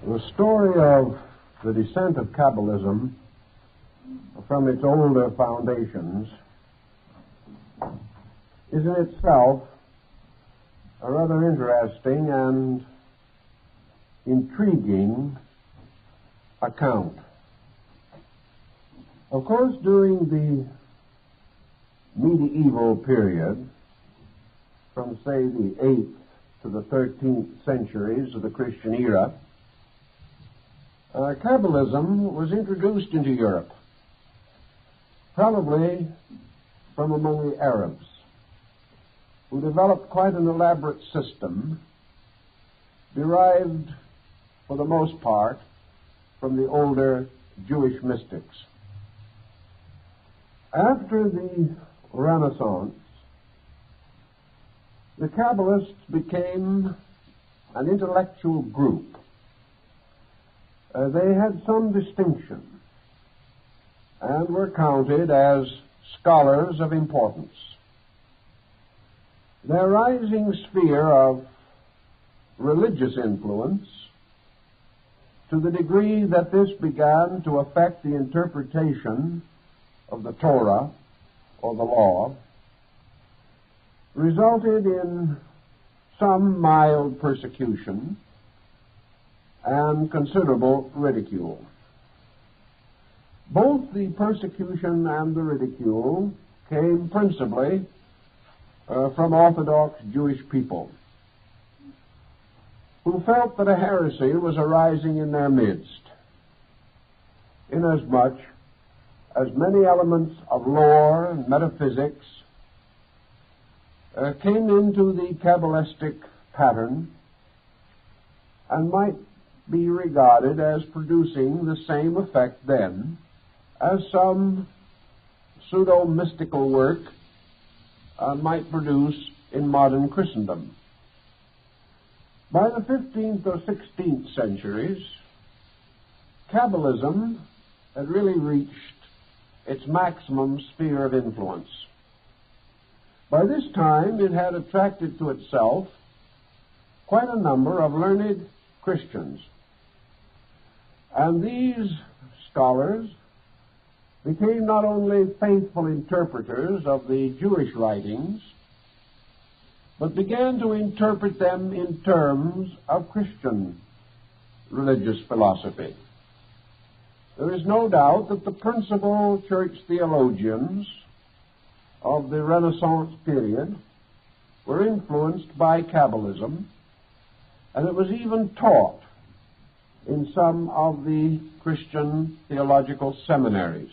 The story of the descent of Kabbalism from its older foundations is in itself a rather interesting and intriguing account. Of course, during the medieval period, from say the 8th to the 13th centuries of the Christian era, Kabbalism was introduced into Europe, probably from among the Arabs, who developed quite an elaborate system derived, for the most part, from the older Jewish mystics. After the Renaissance, the Kabbalists became an intellectual group. They had some distinction and were counted as scholars of importance. Their rising sphere of religious influence, to the degree that this began to affect the interpretation of the Torah or the law, resulted in some mild persecution and considerable ridicule. Both the persecution and the ridicule came principally from Orthodox Jewish people, who felt that a heresy was arising in their midst, inasmuch as many elements of lore and metaphysics came into the Kabbalistic pattern and might be regarded as producing the same effect then as some pseudo-mystical work might produce in modern Christendom. By the 15th or 16th centuries, Kabbalism had really reached its maximum sphere of influence. By this time, it had attracted to itself quite a number of learned Christians. And these scholars became not only faithful interpreters of the Jewish writings, but began to interpret them in terms of Christian religious philosophy. There is no doubt that the principal church theologians of the Renaissance period were influenced by Kabbalism, and it was even taught in some of the Christian theological seminaries.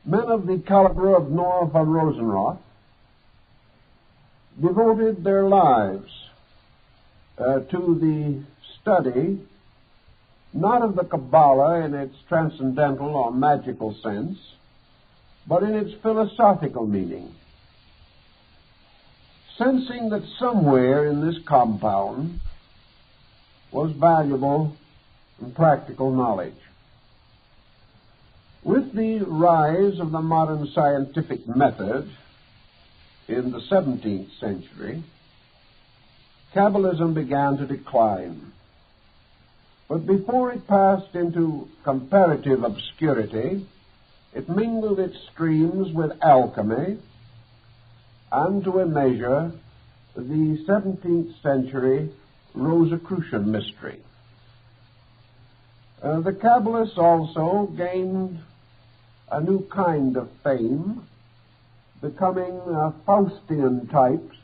Men of the caliber of Noah von Rosenroth devoted their lives to the study not of the Kabbalah in its transcendental or magical sense, but in its philosophical meaning, sensing that somewhere in this compound was valuable and practical knowledge. With the rise of the modern scientific method in the 17th century, Kabbalism began to decline. But before it passed into comparative obscurity, it mingled its streams with alchemy and, to a measure, the 17th century Rosicrucian mystery. The Kabbalists also gained a new kind of fame, becoming Faustian types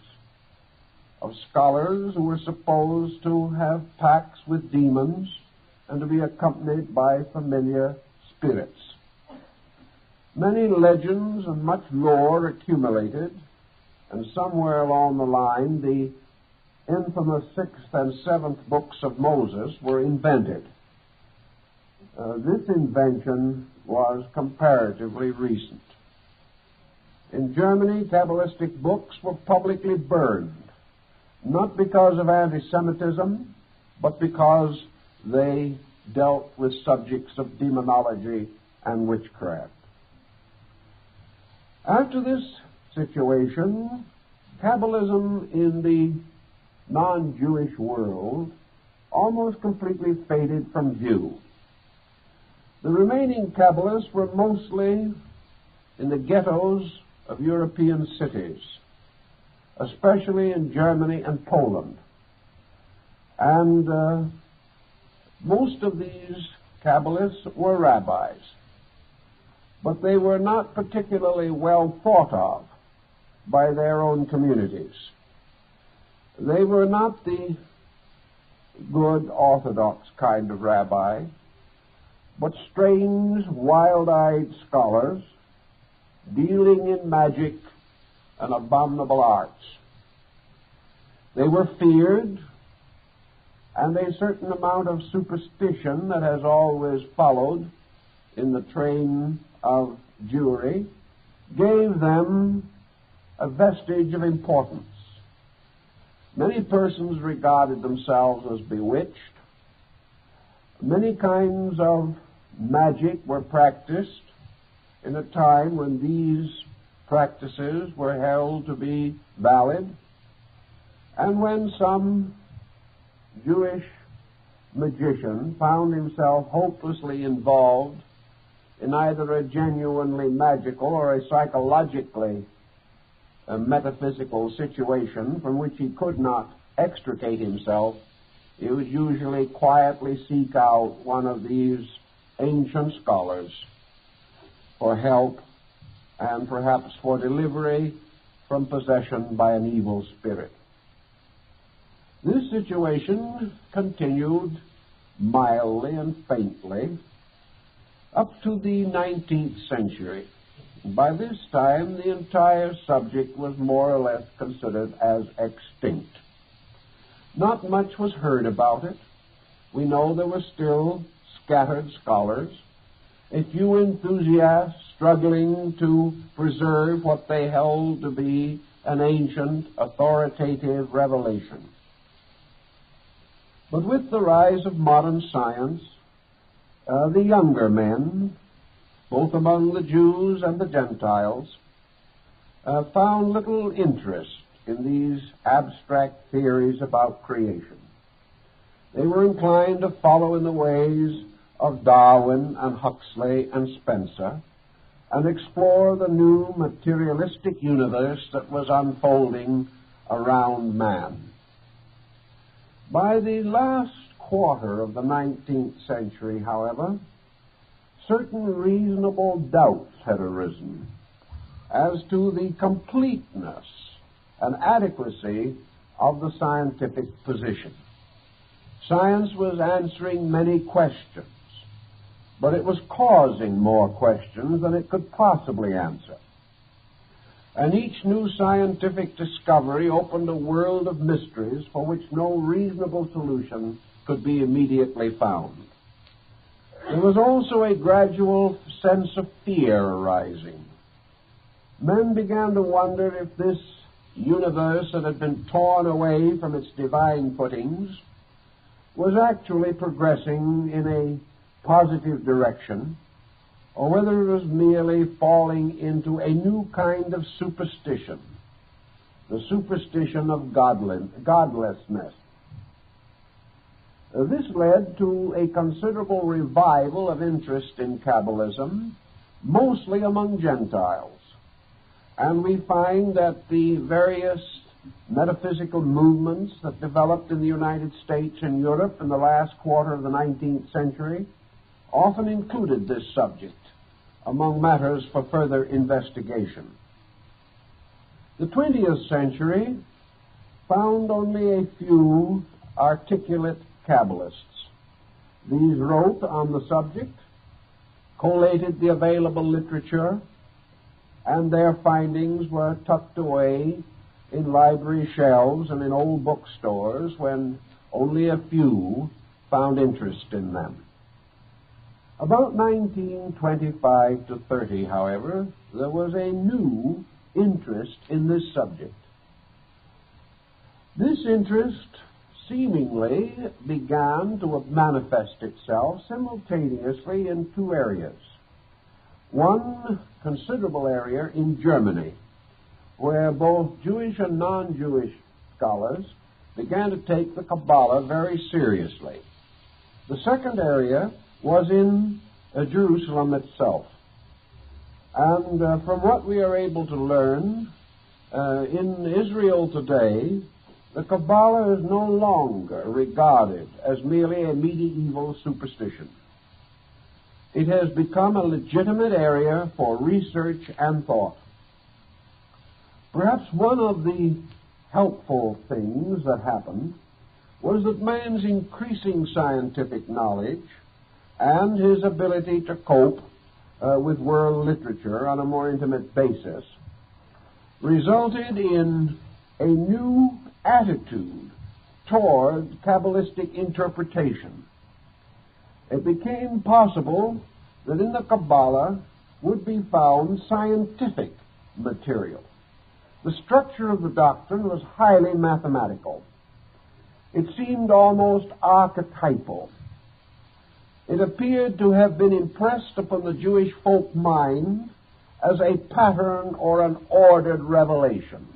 of scholars who were supposed to have pacts with demons and to be accompanied by familiar spirits. Many legends and much lore accumulated, and somewhere along the line the infamous 6th and 7th books of Moses were invented. This invention was comparatively recent. In Germany, Kabbalistic books were publicly burned, not because of anti-Semitism, but because they dealt with subjects of demonology and witchcraft. After this situation, Kabbalism in the non-Jewish world almost completely faded from view. The remaining Kabbalists were mostly in the ghettos of European cities, especially in Germany and Poland. And most of these Kabbalists were rabbis, but they were not particularly well thought of by their own communities. They were not the good, orthodox kind of rabbi, but strange, wild-eyed scholars dealing in magic and abominable arts. They were feared, and a certain amount of superstition that has always followed in the train of Jewry gave them a vestige of importance. Many persons regarded themselves as bewitched. Many kinds of magic were practiced in a time when these practices were held to be valid, and when some Jewish magician found himself hopelessly involved in either a genuinely magical or a psychologically metaphysical situation from which he could not extricate himself, he would usually quietly seek out one of these ancient scholars for help and perhaps for delivery from possession by an evil spirit. This situation continued mildly and faintly up to the 19th century. By this time, the entire subject was more or less considered as extinct. Not much was heard about it. We know there were still scattered scholars, a few enthusiasts struggling to preserve what they held to be an ancient, authoritative revelation. But with the rise of modern science, the younger men, both among the Jews and the Gentiles, found little interest in these abstract theories about creation. They were inclined to follow in the ways of Darwin and Huxley and Spencer and explore the new materialistic universe that was unfolding around man. By the last quarter of the 19th century, however, certain reasonable doubts had arisen as to the completeness and adequacy of the scientific position. Science was answering many questions, but it was causing more questions than it could possibly answer. And each new scientific discovery opened a world of mysteries for which no reasonable solution could be immediately found. There was also a gradual sense of fear arising. Men began to wonder if this universe that had been torn away from its divine footings was actually progressing in a positive direction, or whether it was merely falling into a new kind of superstition, the superstition of godlessness. This led to a considerable revival of interest in Kabbalism, mostly among Gentiles. And we find that the various metaphysical movements that developed in the United States and Europe in the last quarter of the 19th century often included this subject among matters for further investigation. The 20th century found only a few articulate Kabbalists. These wrote on the subject, collated the available literature, and their findings were tucked away in library shelves and in old bookstores when only a few found interest in them. About 1925 to 30, however, there was a new interest in this subject. This interest seemingly began to manifest itself simultaneously in two areas. One considerable area in Germany, where both Jewish and non-Jewish scholars began to take the Kabbalah very seriously. The second area was in Jerusalem itself. And from what we are able to learn, in Israel today, the Kabbalah is no longer regarded as merely a medieval superstition. It has become a legitimate area for research and thought. Perhaps one of the helpful things that happened was that man's increasing scientific knowledge and his ability to cope with world literature on a more intimate basis resulted in a new attitude toward Kabbalistic interpretation. It became possible that in the Kabbalah would be found scientific material. The structure of the doctrine was highly mathematical. It seemed almost archetypal. It appeared to have been impressed upon the Jewish folk mind as a pattern or an ordered revelation.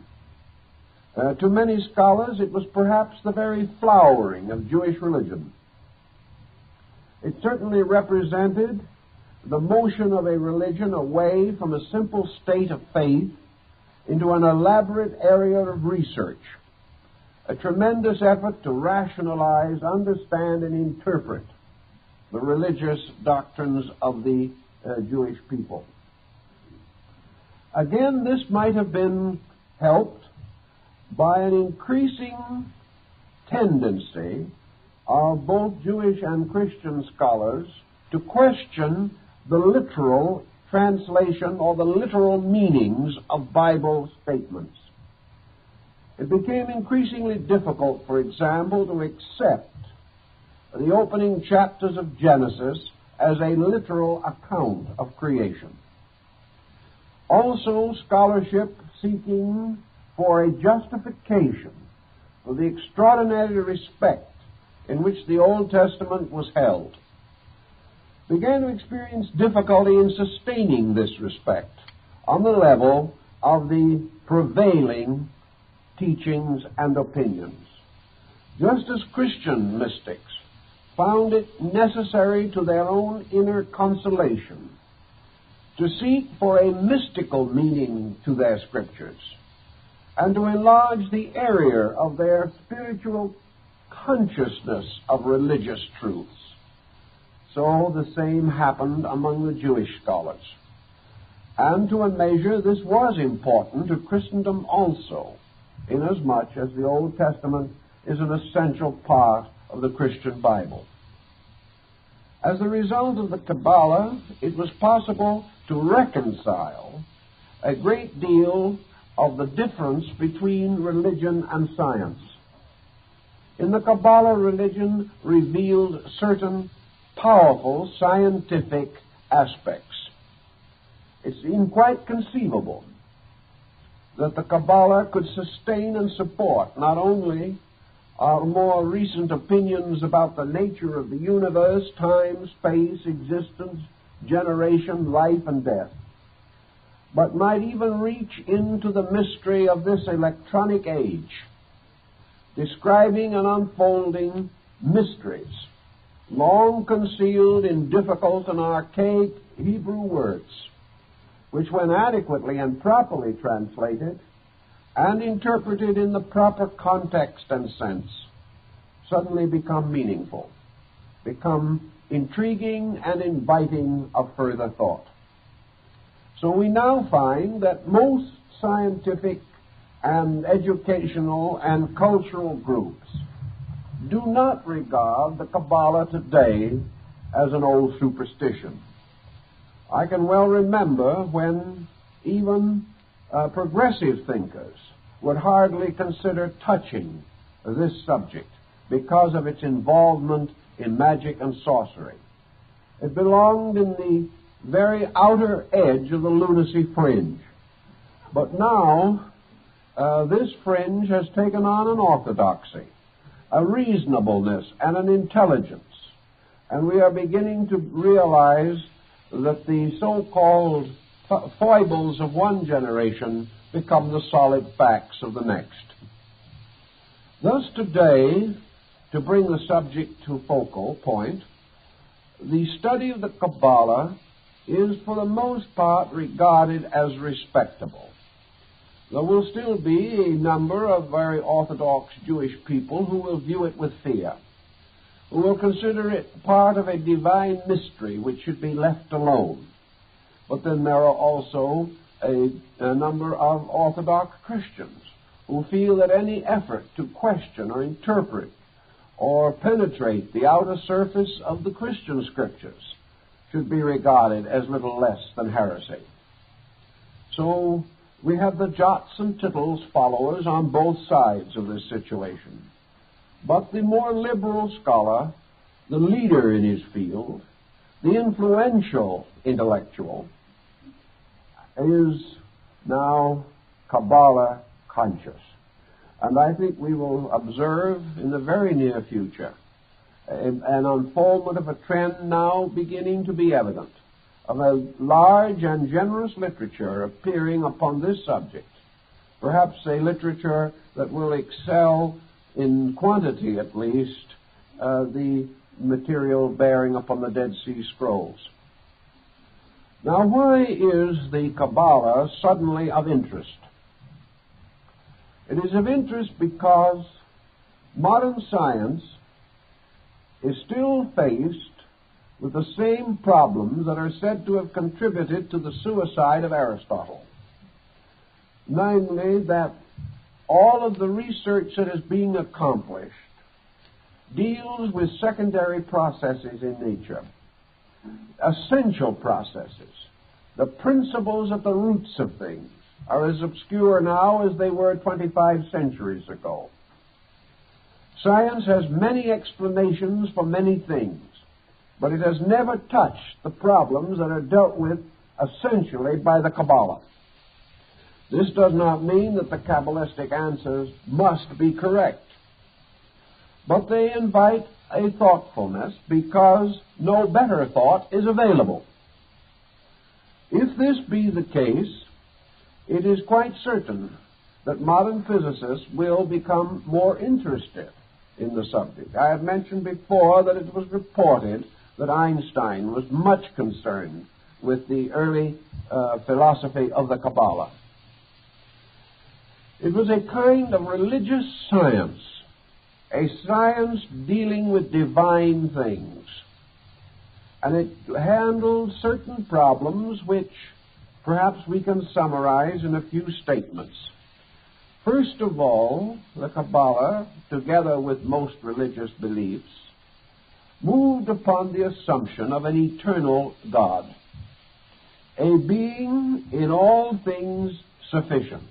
To many scholars, it was perhaps the very flowering of Jewish religion. It certainly represented the motion of a religion away from a simple state of faith into an elaborate area of research, a tremendous effort to rationalize, understand, and interpret the religious doctrines of the Jewish people. Again, this might have been helped by an increasing tendency of both Jewish and Christian scholars to question the literal translation or the literal meanings of Bible statements. It became increasingly difficult, for example, to accept the opening chapters of Genesis as a literal account of creation. Also, scholarship seeking for a justification for the extraordinary respect in which the Old Testament was held began to experience difficulty in sustaining this respect on the level of the prevailing teachings and opinions. Just as Christian mystics found it necessary to their own inner consolation to seek for a mystical meaning to their scriptures and to enlarge the area of their spiritual consciousness of religious truths, so the same happened among the Jewish scholars. And to a measure, this was important to Christendom also, inasmuch as the Old Testament is an essential part of the Christian Bible. As a result of the Kabbalah, it was possible to reconcile a great deal of the difference between religion and science. In the Kabbalah, religion revealed certain powerful scientific aspects. It seemed quite conceivable that the Kabbalah could sustain and support not only our more recent opinions about the nature of the universe, time, space, existence, generation, life, and death, but might even reach into the mystery of this electronic age, describing and unfolding mysteries long concealed in difficult and archaic Hebrew words, which when adequately and properly translated and interpreted in the proper context and sense, suddenly become meaningful, become intriguing and inviting of further thought. So we now find that most scientific and educational and cultural groups do not regard the Kabbalah today as an old superstition. I can well remember when even progressive thinkers would hardly consider touching this subject because of its involvement in magic and sorcery. It belonged in the very outer edge of the lunacy fringe. But now, this fringe has taken on an orthodoxy, a reasonableness, and an intelligence. And we are beginning to realize that the so-called foibles of one generation become the solid facts of the next. Thus today, to bring the subject to focal point, the study of the Kabbalah is for the most part regarded as respectable. There will still be a number of very Orthodox Jewish people who will view it with fear, who will consider it part of a divine mystery which should be left alone. But then there are also a number of Orthodox Christians who feel that any effort to question or interpret or penetrate the outer surface of the Christian Scriptures should be regarded as little less than heresy. So we have the jots and tittles followers on both sides of this situation. But the more liberal scholar, the leader in his field, the influential intellectual, is now Kabbalah conscious. And I think we will observe in the very near future an unfoldment of a trend now beginning to be evident, of a large and generous literature appearing upon this subject, perhaps a literature that will excel in quantity at least the material bearing upon the Dead Sea Scrolls. Now, why is the Kabbalah suddenly of interest? It is of interest because modern science is still faced with the same problems that are said to have contributed to the suicide of Aristotle. Namely, that all of the research that is being accomplished deals with secondary processes in nature, essential processes. The principles at the roots of things are as obscure now as they were 25 centuries ago. Science has many explanations for many things, but it has never touched the problems that are dealt with essentially by the Kabbalah. This does not mean that the Kabbalistic answers must be correct, but they invite a thoughtfulness because no better thought is available. If this be the case, it is quite certain that modern physicists will become more interested in the subject. I have mentioned before that it was reported that Einstein was much concerned with the early philosophy of the Kabbalah. It was a kind of religious science, a science dealing with divine things. And it handled certain problems which perhaps we can summarize in a few statements. First of all, the Kabbalah, together with most religious beliefs, moved upon the assumption of an eternal God, a being in all things sufficient,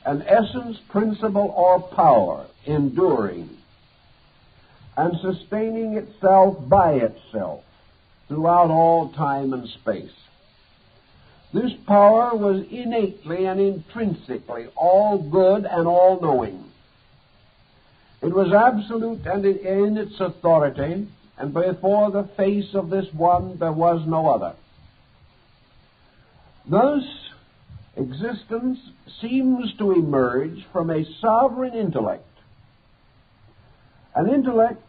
an essence, principle, or power enduring and sustaining itself by itself throughout all time and space. This power was innately and intrinsically all good and all-knowing. It was absolute and in its authority, and before the face of this one there was no other. Thus, existence seems to emerge from a sovereign intellect, an intellect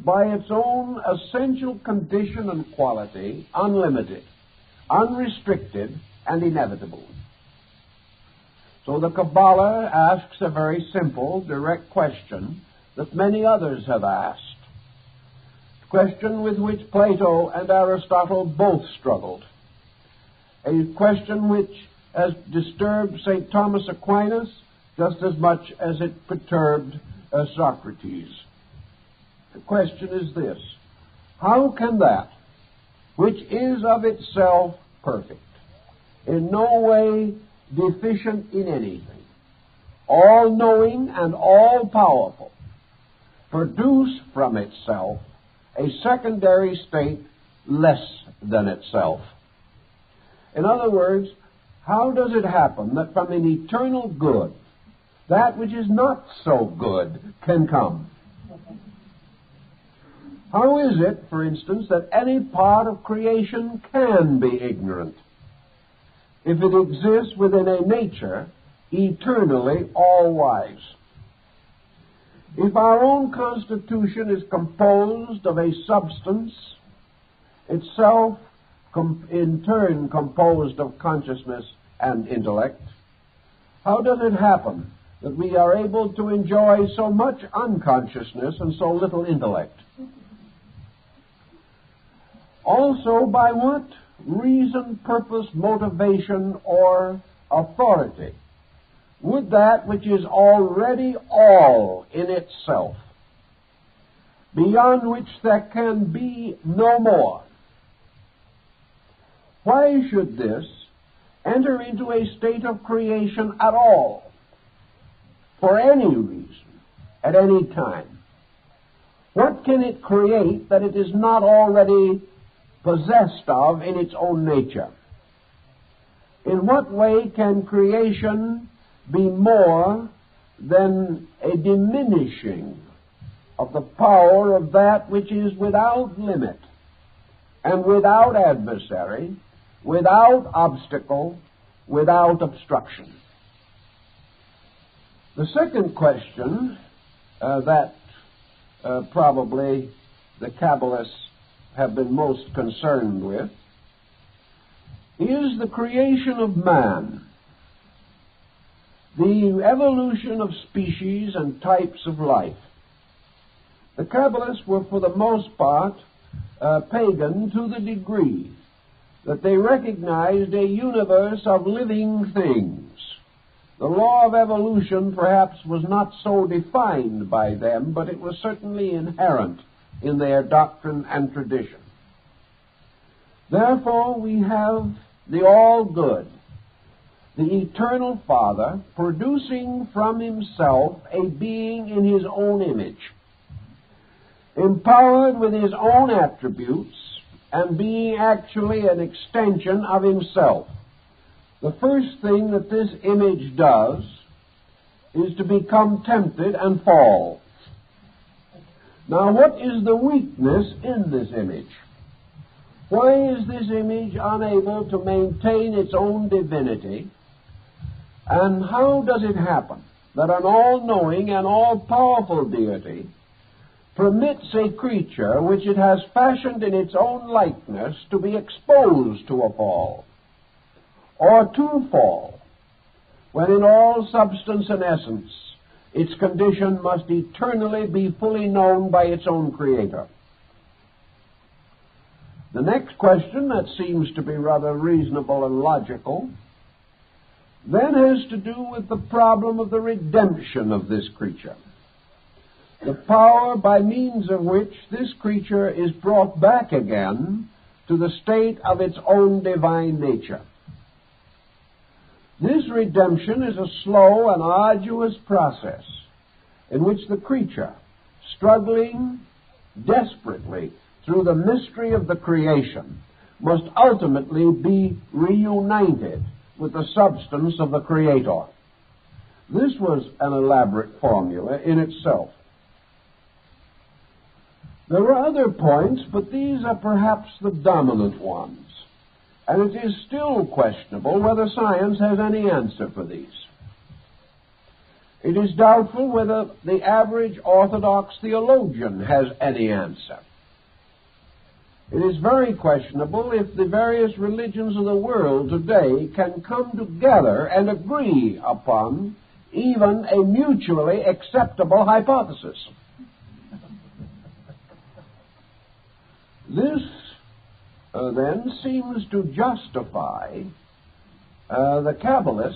by its own essential condition and quality, unlimited, unrestricted, and inevitable. So the Kabbalah asks a very simple, direct question that many others have asked, a question with which Plato and Aristotle both struggled, a question which has disturbed St. Thomas Aquinas just as much as it perturbed Socrates. The question is this: how can that which is of itself perfect, in no way deficient in anything, all-knowing and all-powerful, produce from itself a secondary state less than itself? In other words, how does it happen that from an eternal good, that which is not so good can come? How is it, for instance, that any part of creation can be ignorant if it exists within a nature eternally all-wise? If our own constitution is composed of a substance, itself in turn composed of consciousness and intellect, how does it happen that we are able to enjoy so much unconsciousness and so little intellect? Also, by what reason, purpose, motivation, or authority would that which is already all in itself, beyond which there can be no more, why should this enter into a state of creation at all, for any reason, at any time? What can it create that it is not already possessed of in its own nature? In what way can creation be more than a diminishing of the power of that which is without limit and without adversary, without obstacle, without obstruction? The second question that probably the Kabbalists have been most concerned with is the creation of man, the evolution of species and types of life. The Kabbalists were for the most part pagan to the degree that they recognized a universe of living things. The law of evolution perhaps was not so defined by them, but it was certainly inherent in their doctrine and tradition. Therefore, we have the all-good, the eternal Father, producing from himself a being in his own image, empowered with his own attributes, and being actually an extension of himself. The first thing that this image does is to become tempted and fall. Now, what is the weakness in this image? Why is this image unable to maintain its own divinity? And how does it happen that an all-knowing and all-powerful deity permits a creature which it has fashioned in its own likeness to be exposed to a fall, or to fall, when in all substance and essence its condition must eternally be fully known by its own Creator? The next question, that seems to be rather reasonable and logical, then has to do with the problem of the redemption of this creature, the power by means of which this creature is brought back again to the state of its own divine nature. This redemption is a slow and arduous process in which the creature, struggling desperately through the mystery of the creation, must ultimately be reunited with the substance of the Creator. This was an elaborate formula in itself. There were other points, but these are perhaps the dominant ones, and it is still questionable whether science has any answer for these. It is doubtful whether the average Orthodox theologian has any answer. It is very questionable if the various religions of the world today can come together and agree upon even a mutually acceptable hypothesis. This then seems to justify the Kabbalists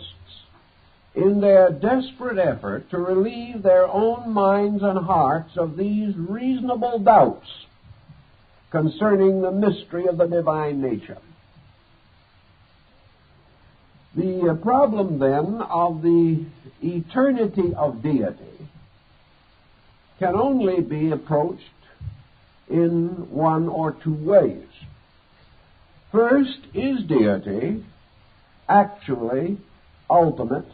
in their desperate effort to relieve their own minds and hearts of these reasonable doubts concerning the mystery of the divine nature. The problem, then, of the eternity of deity can only be approached in one or two ways. First, is deity actually ultimate,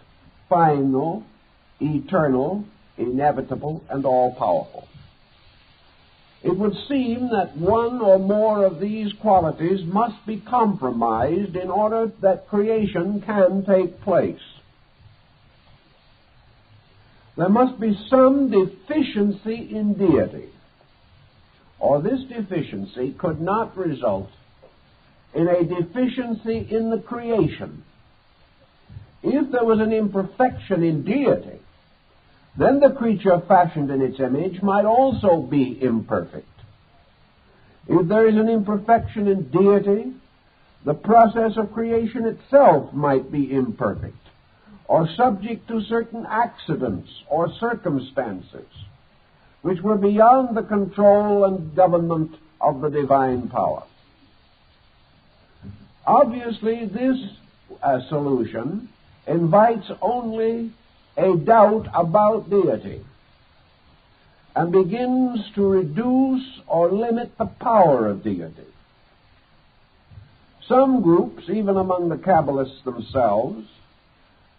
final, eternal, inevitable, and all-powerful? It would seem that one or more of these qualities must be compromised in order that creation can take place. there must be some deficiency in deity, or this deficiency could not result in a deficiency in the creation. If there was an imperfection in deity, then the creature fashioned in its image might also be imperfect. If there is an imperfection in deity, the process of creation itself might be imperfect, or subject to certain accidents or circumstances which were beyond the control and government of the divine power. Obviously, this solution invites only a doubt about deity and begins to reduce or limit the power of deity. Some groups, even among the Kabbalists themselves,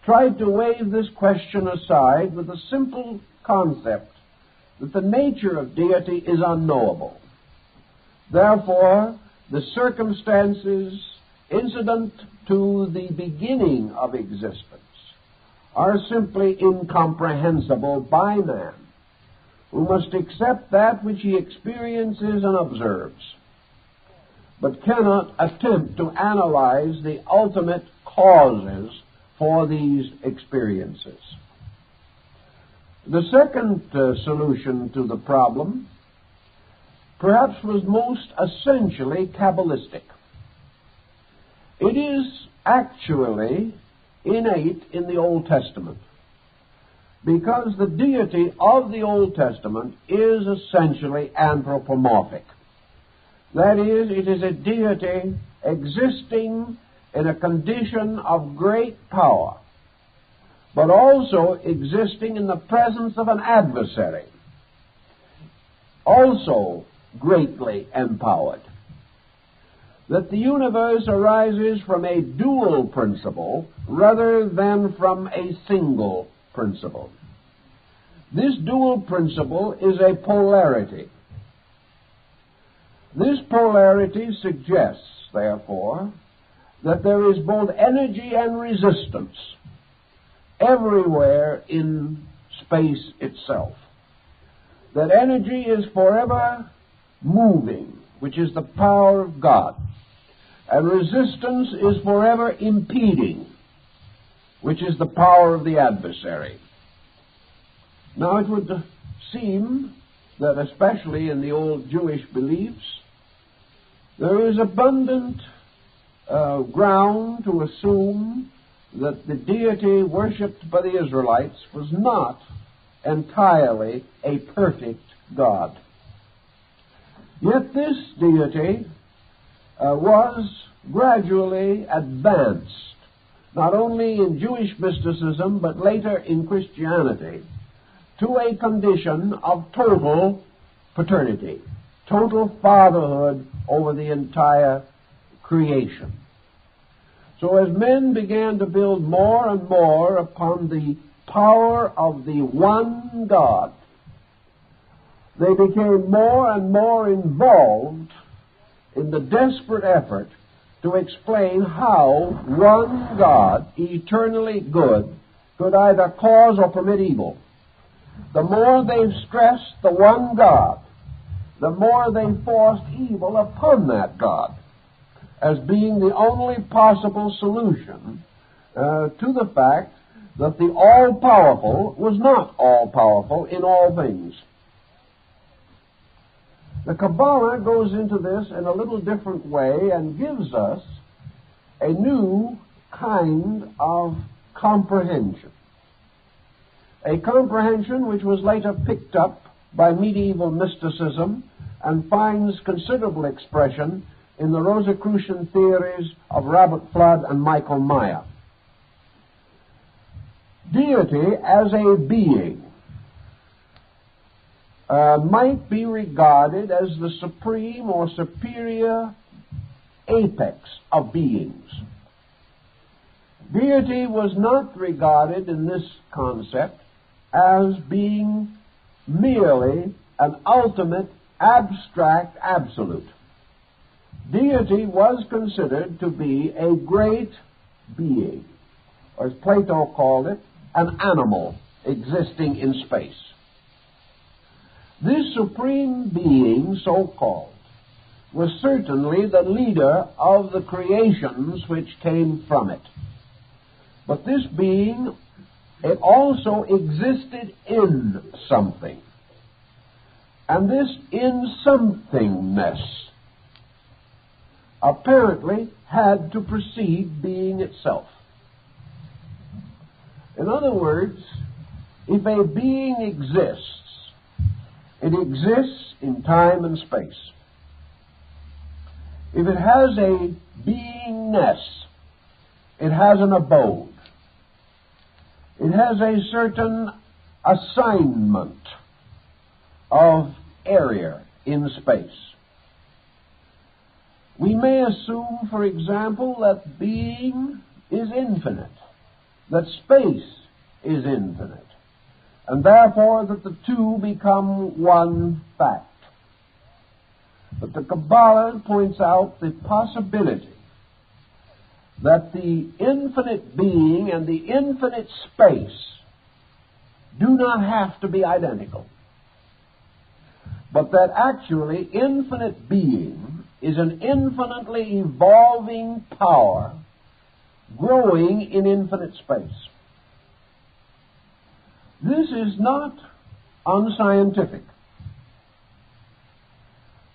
tried to wave this question aside with the simple concept that the nature of deity is unknowable. Therefore, the circumstances incident to the beginning of existence are simply incomprehensible by man, who must accept that which he experiences and observes, but cannot attempt to analyze the ultimate causes for these experiences. The second solution to the problem perhaps was most essentially Kabbalistic. It is actually innate in the Old Testament, because the deity of the Old Testament is essentially anthropomorphic. That is, it is a deity existing in a condition of great power, but also existing in the presence of an adversary, also greatly empowered. That the universe arises from a dual principle rather than from a single principle. This dual principle is a polarity. This polarity suggests, therefore, that there is both energy and resistance everywhere in space itself. That energy is forever moving, which is the power of God, and resistance is forever impeding, which is the power of the adversary. Now, it would seem that, especially in the old Jewish beliefs, there is abundant ground to assume that the deity worshipped by the Israelites was not entirely a perfect God. Yet this deity was gradually advanced, not only in Jewish mysticism, but later in Christianity, to a condition of total paternity, total fatherhood over the entire creation. So as men began to build more and more upon the power of the one God, they became more and more involved in the desperate effort to explain how one God, eternally good, could either cause or permit evil. The more they stressed the one God, the more they forced evil upon that God as being the only possible solution to the fact that the all-powerful was not all-powerful in all things. The Kabbalah goes into this in a little different way and gives us a new kind of comprehension. A comprehension which was later picked up by medieval mysticism and finds considerable expression in the Rosicrucian theories of Robert Flood and Michael Meyer. Deity as a being might be regarded as the supreme or superior apex of beings. Deity was not regarded in this concept as being merely an ultimate abstract absolute. Deity was considered to be a great being, or as Plato called it, an animal existing in space. This supreme being, so-called, was certainly the leader of the creations which came from it. But this being, it also existed in something. And this in-somethingness apparently had to precede being itself. In other words, if a being exists, it exists in time and space. If it has a beingness, it has an abode. It has a certain assignment of area in space. We may assume, for example, that being is infinite, that space is infinite, and therefore that the two become one fact. But the Kabbalah points out the possibility that the infinite being and the infinite space do not have to be identical, but that actually infinite being is an infinitely evolving power growing in infinite space. This is not unscientific,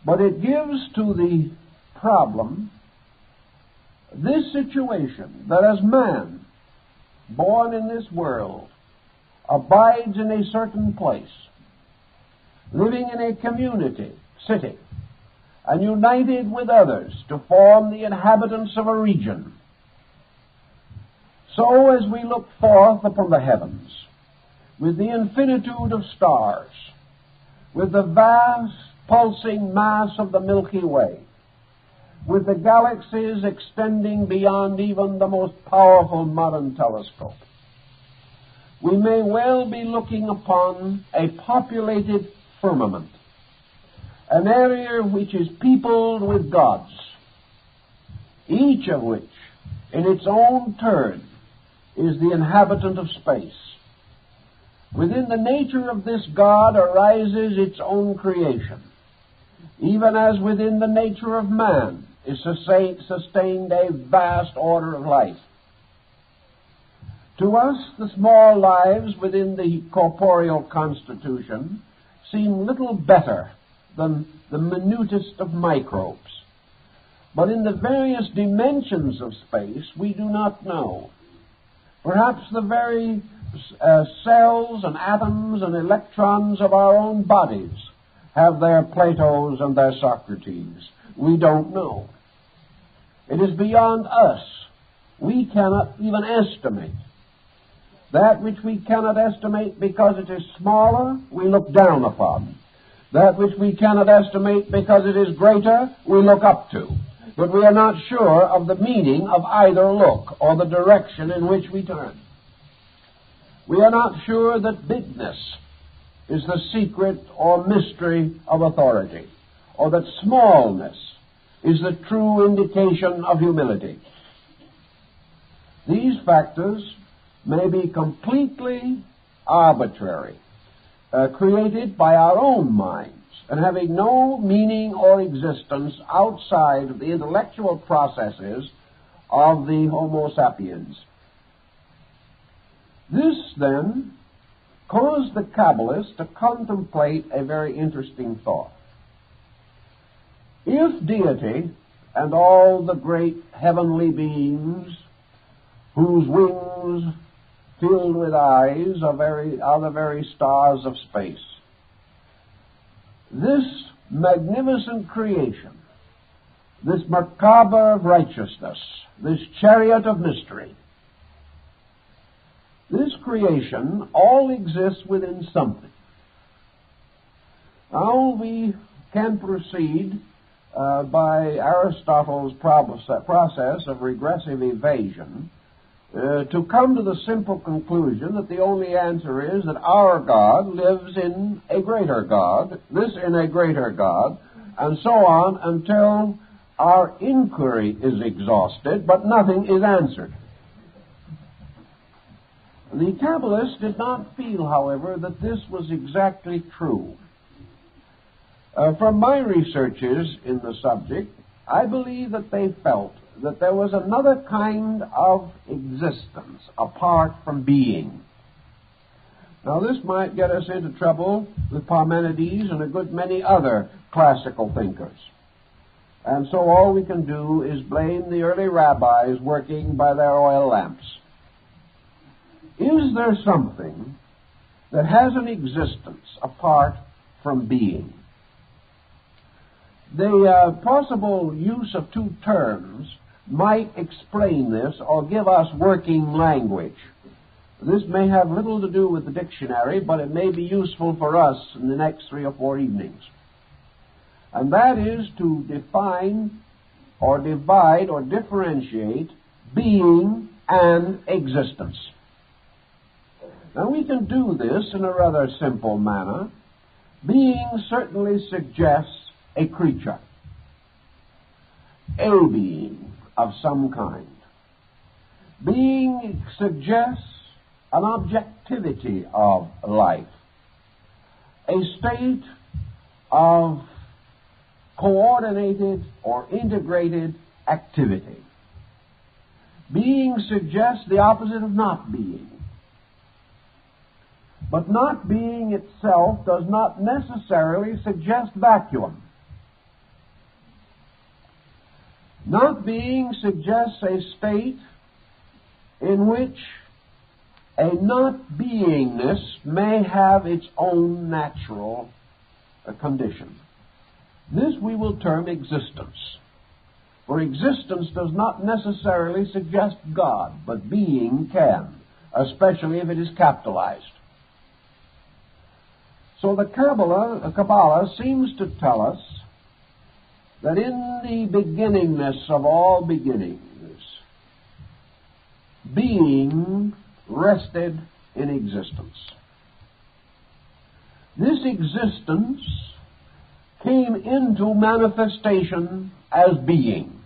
but it gives to the problem this situation that as man, born in this world, abides in a certain place, living in a community, city, and united with others to form the inhabitants of a region. So as we look forth upon the heavens, with the infinitude of stars, with the vast pulsing mass of the Milky Way, with the galaxies extending beyond even the most powerful modern telescope, we may well be looking upon a populated firmament, an area which is peopled with gods, each of which, in its own turn, is the inhabitant of space. Within the nature of this God arises its own creation, even as within the nature of man is sustained a vast order of life. To us, the small lives within the corporeal constitution seem little better than the minutest of microbes. But in the various dimensions of space, we do not know. Perhaps the very cells and atoms and electrons of our own bodies have their Platos and their Socrates. We don't know. It is beyond us. We cannot even estimate. That which we cannot estimate because it is smaller, we look down upon. That which we cannot estimate because it is greater, we look up to. But we are not sure of the meaning of either look or the direction in which we turn. We are not sure that bigness is the secret or mystery of authority, or that smallness is the true indication of humility. These factors may be completely arbitrary, created by our own minds, and having no meaning or existence outside of the intellectual processes of the Homo sapiens. This, then, caused the Kabbalists to contemplate a very interesting thought. If Deity and all the great heavenly beings whose wings filled with eyes are the very stars of space, this magnificent creation, this Merkaba of righteousness, this chariot of mystery, this creation all exists within something. Now we can proceed by Aristotle's process of regressive evasion to come to the simple conclusion that the only answer is that our God lives in a greater God, this in a greater God, and so on until our inquiry is exhausted, but nothing is answered. The Kabbalists did not feel, however, that this was exactly true. From my researches in the subject, I believe that they felt that there was another kind of existence apart from being. Now, this might get us into trouble with Parmenides and a good many other classical thinkers. And so all we can do is blame the early rabbis working by their oil lamps. Is there something that has an existence apart from being? The possible use of two terms might explain this or give us working language. This may have little to do with the dictionary, but it may be useful for us in the next 3 or 4 evenings. And that is to define or divide or differentiate being and existence. Now, we can do this in a rather simple manner. Being certainly suggests a creature, a being of some kind. Being suggests an objectivity of life, a state of coordinated or integrated activity. Being suggests the opposite of not being. But not being itself does not necessarily suggest vacuum. Not being suggests a state in which a not beingness may have its own natural condition. This we will term existence. For existence does not necessarily suggest God, but being can, especially if it is capitalized. So the Kabbalah seems to tell us that in the beginningness of all beginnings, being rested in existence. This existence came into manifestation as being.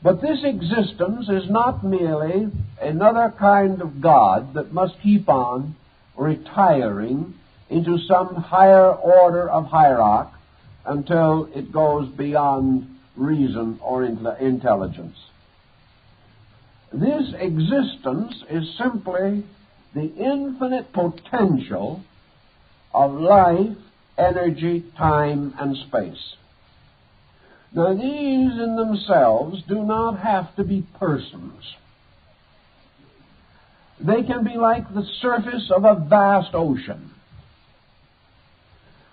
But this existence is not merely another kind of God that must keep on retiring into some higher order of hierarchy until it goes beyond reason or intelligence. This existence is simply the infinite potential of life, energy, time, and space. Now, these in themselves do not have to be persons. They can be like the surface of a vast ocean.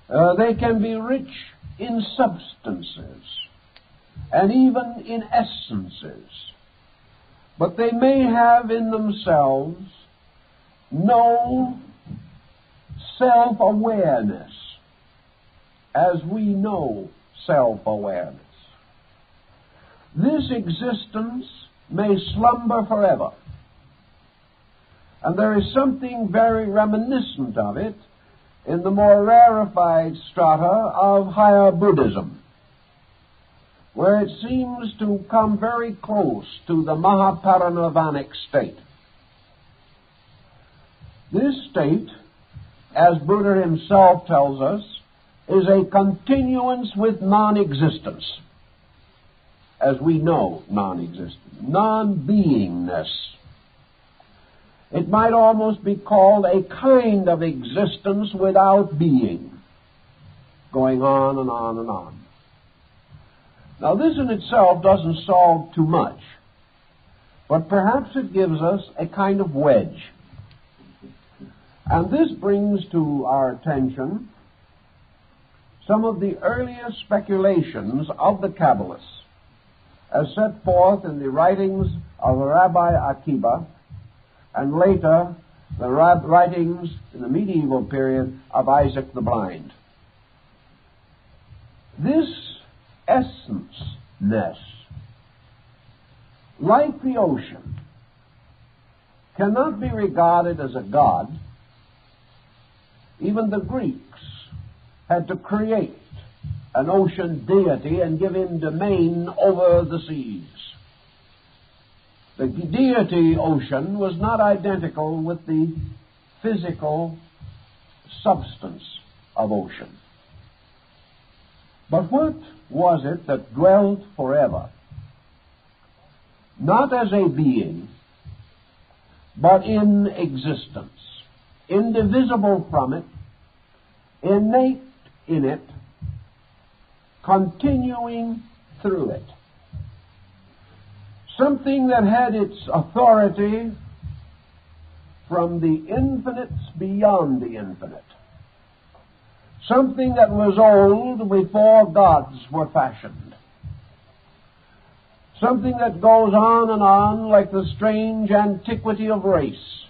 They can be rich in substances and even in essences. But they may have in themselves no self-awareness as we know self-awareness. This existence may slumber forever. And there is something very reminiscent of it in the more rarefied strata of higher Buddhism, where it seems to come very close to the Mahaparinirvanic state. This state, as Buddha himself tells us, is a continuance with non-existence, as we know non-existence, non-beingness. It might almost be called a kind of existence without being, going on and on and on. Now, this in itself doesn't solve too much, but perhaps it gives us a kind of wedge. And this brings to our attention some of the earliest speculations of the Kabbalists, as set forth in the writings of Rabbi Akiba, and later the writings in the medieval period of Isaac the Blind. This essence-ness, like the ocean, cannot be regarded as a god. Even the Greeks had to create an ocean deity and give him domain over the seas. The deity ocean was not identical with the physical substance of ocean. But what was it that dwelt forever? Not as a being, but in existence, indivisible from it, innate in it, continuing through it. Something that had its authority from the infinites beyond the infinite. Something that was old before gods were fashioned. Something that goes on like the strange antiquity of race,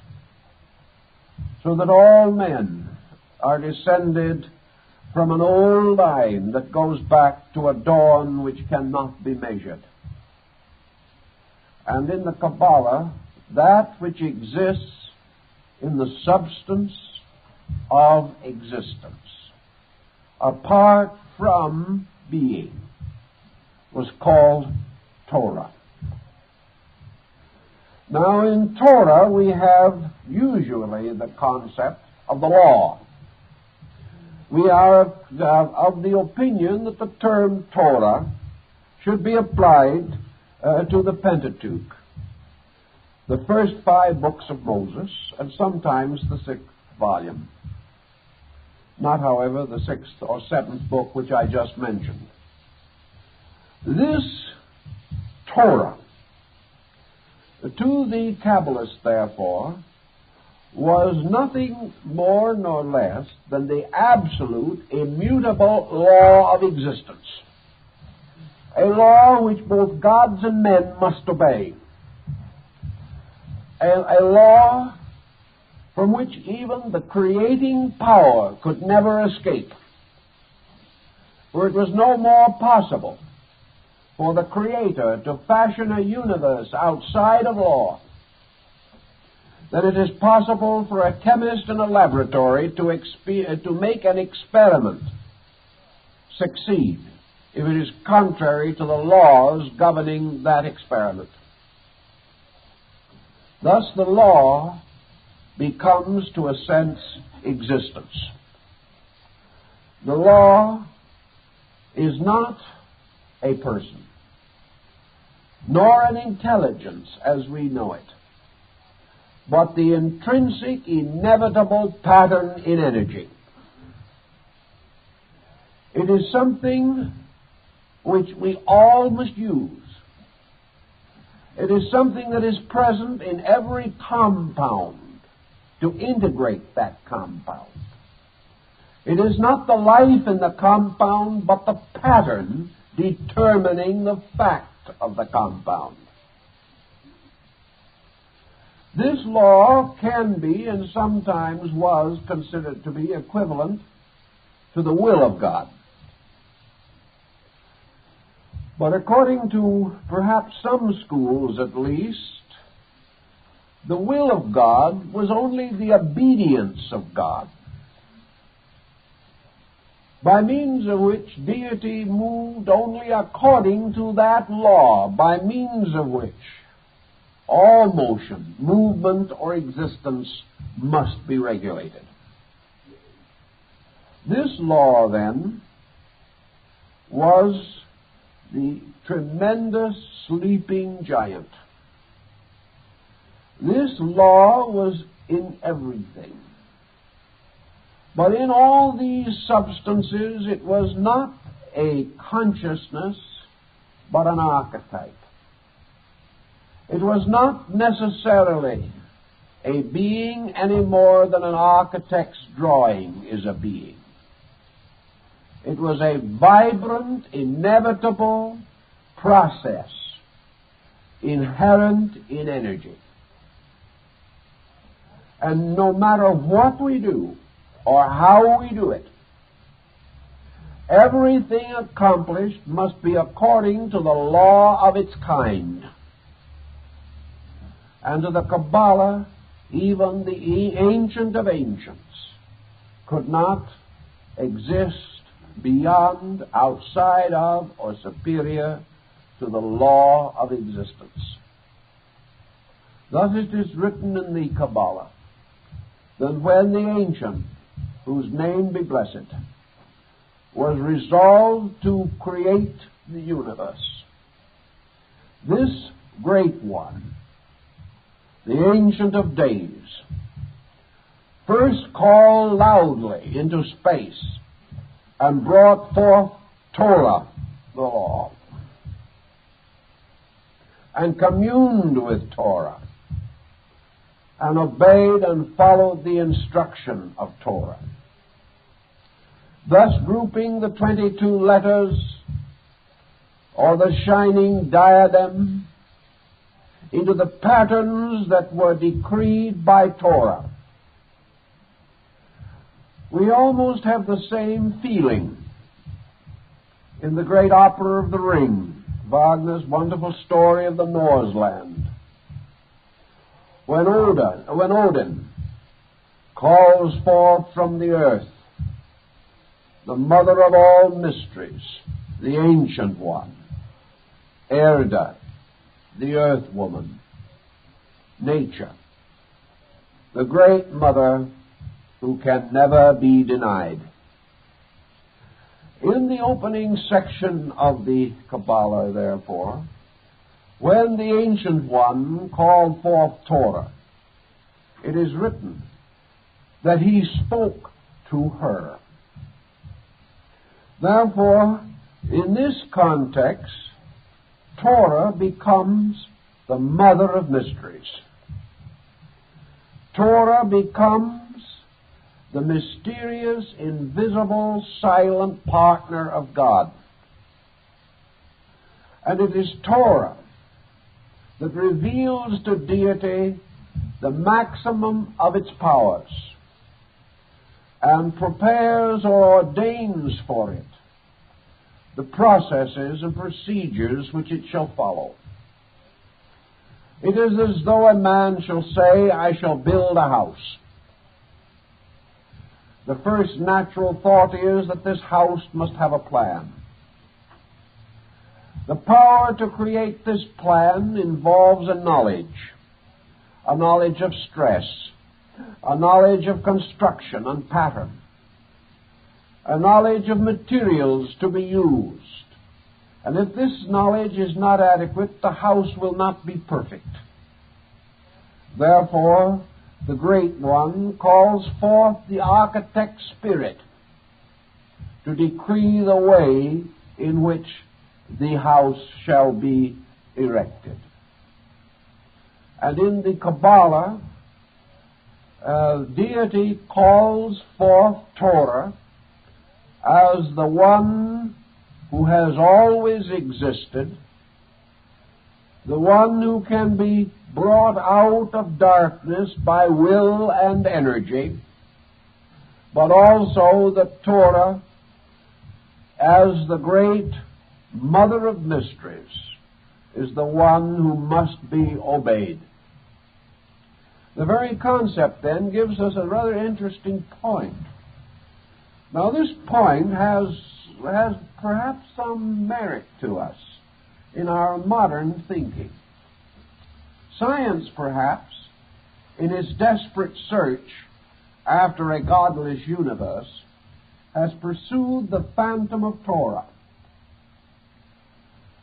so that all men are descended from an old line that goes back to a dawn which cannot be measured. And in the Kabbalah, that which exists in the substance of existence, apart from being, was called Torah. Now, in Torah, we have usually the concept of the law. We are of the opinion that the term Torah should be applied to the Pentateuch, the first 5 books of Moses, and sometimes the 6th volume. Not, however, the 6th or 7th book which I just mentioned. This Torah, to the Kabbalists, therefore, was nothing more nor less than the absolute, immutable law of existence. A law which both gods and men must obey. A law from which even the creating power could never escape. For it was no more possible for the Creator to fashion a universe outside of law than it is possible for a chemist in a laboratory to make an experiment succeed if it is contrary to the laws governing that experiment. Thus the law becomes, to a sense, existence. The law is not a person, nor an intelligence as we know it, but the intrinsic, inevitable pattern in energy. It is something which we all must use. It is something that is present in every compound to integrate that compound. It is not the life in the compound, but the pattern determining the fact of the compound. This law can be, and sometimes was, considered to be equivalent to the will of God. But according to perhaps some schools at least, the will of God was only the obedience of God, by means of which deity moved only according to that law, by means of which all motion, movement, or existence must be regulated. This law, then, was the tremendous sleeping giant. This law was in everything. But in all these substances, it was not a consciousness, but an archetype. It was not necessarily a being any more than an architect's drawing is a being. It was a vibrant, inevitable process inherent in energy. And no matter what we do or how we do it, everything accomplished must be according to the law of its kind. And to the Kabbalah, even the ancient of ancients could not exist beyond, outside of, or superior to the law of existence. Thus it is written in the Kabbalah that when the Ancient, whose name be blessed, was resolved to create the universe, this Great One, the Ancient of Days, first called loudly into space and brought forth Torah, the law, and communed with Torah, and obeyed and followed the instruction of Torah, thus grouping the 22 letters, or the shining diadem, into the patterns that were decreed by Torah. We almost have the same feeling in the great opera of The Ring, Wagner's wonderful story of the Norseland, when Odin calls forth from the earth the mother of all mysteries, the Ancient One, Erda, the Earth Woman, Nature, the Great Mother who can never be denied. In the opening section of the Kabbalah, therefore, when the Ancient One called forth Torah, it is written that he spoke to her. Therefore, in this context, Torah becomes the mother of mysteries. Torah becomes the mysterious, invisible, silent partner of God. And it is Torah that reveals to deity the maximum of its powers and prepares or ordains for it the processes and procedures which it shall follow. It is as though a man shall say, I shall build a house. The first natural thought is that this house must have a plan. The power to create this plan involves a knowledge of stress, a knowledge of construction and pattern, a knowledge of materials to be used. And if this knowledge is not adequate, the house will not be perfect. Therefore, the Great One calls forth the architect spirit to decree the way in which the house shall be erected. And in the Kabbalah, deity calls forth Torah as the one who has always existed, the one who can be brought out of darkness by will and energy, but also the Torah as the great mother of mysteries is the one who must be obeyed. The very concept, then, gives us a rather interesting point. Now, this point has perhaps some merit to us in our modern thinking. Science, perhaps, in its desperate search after a godless universe, has pursued the phantom of Torah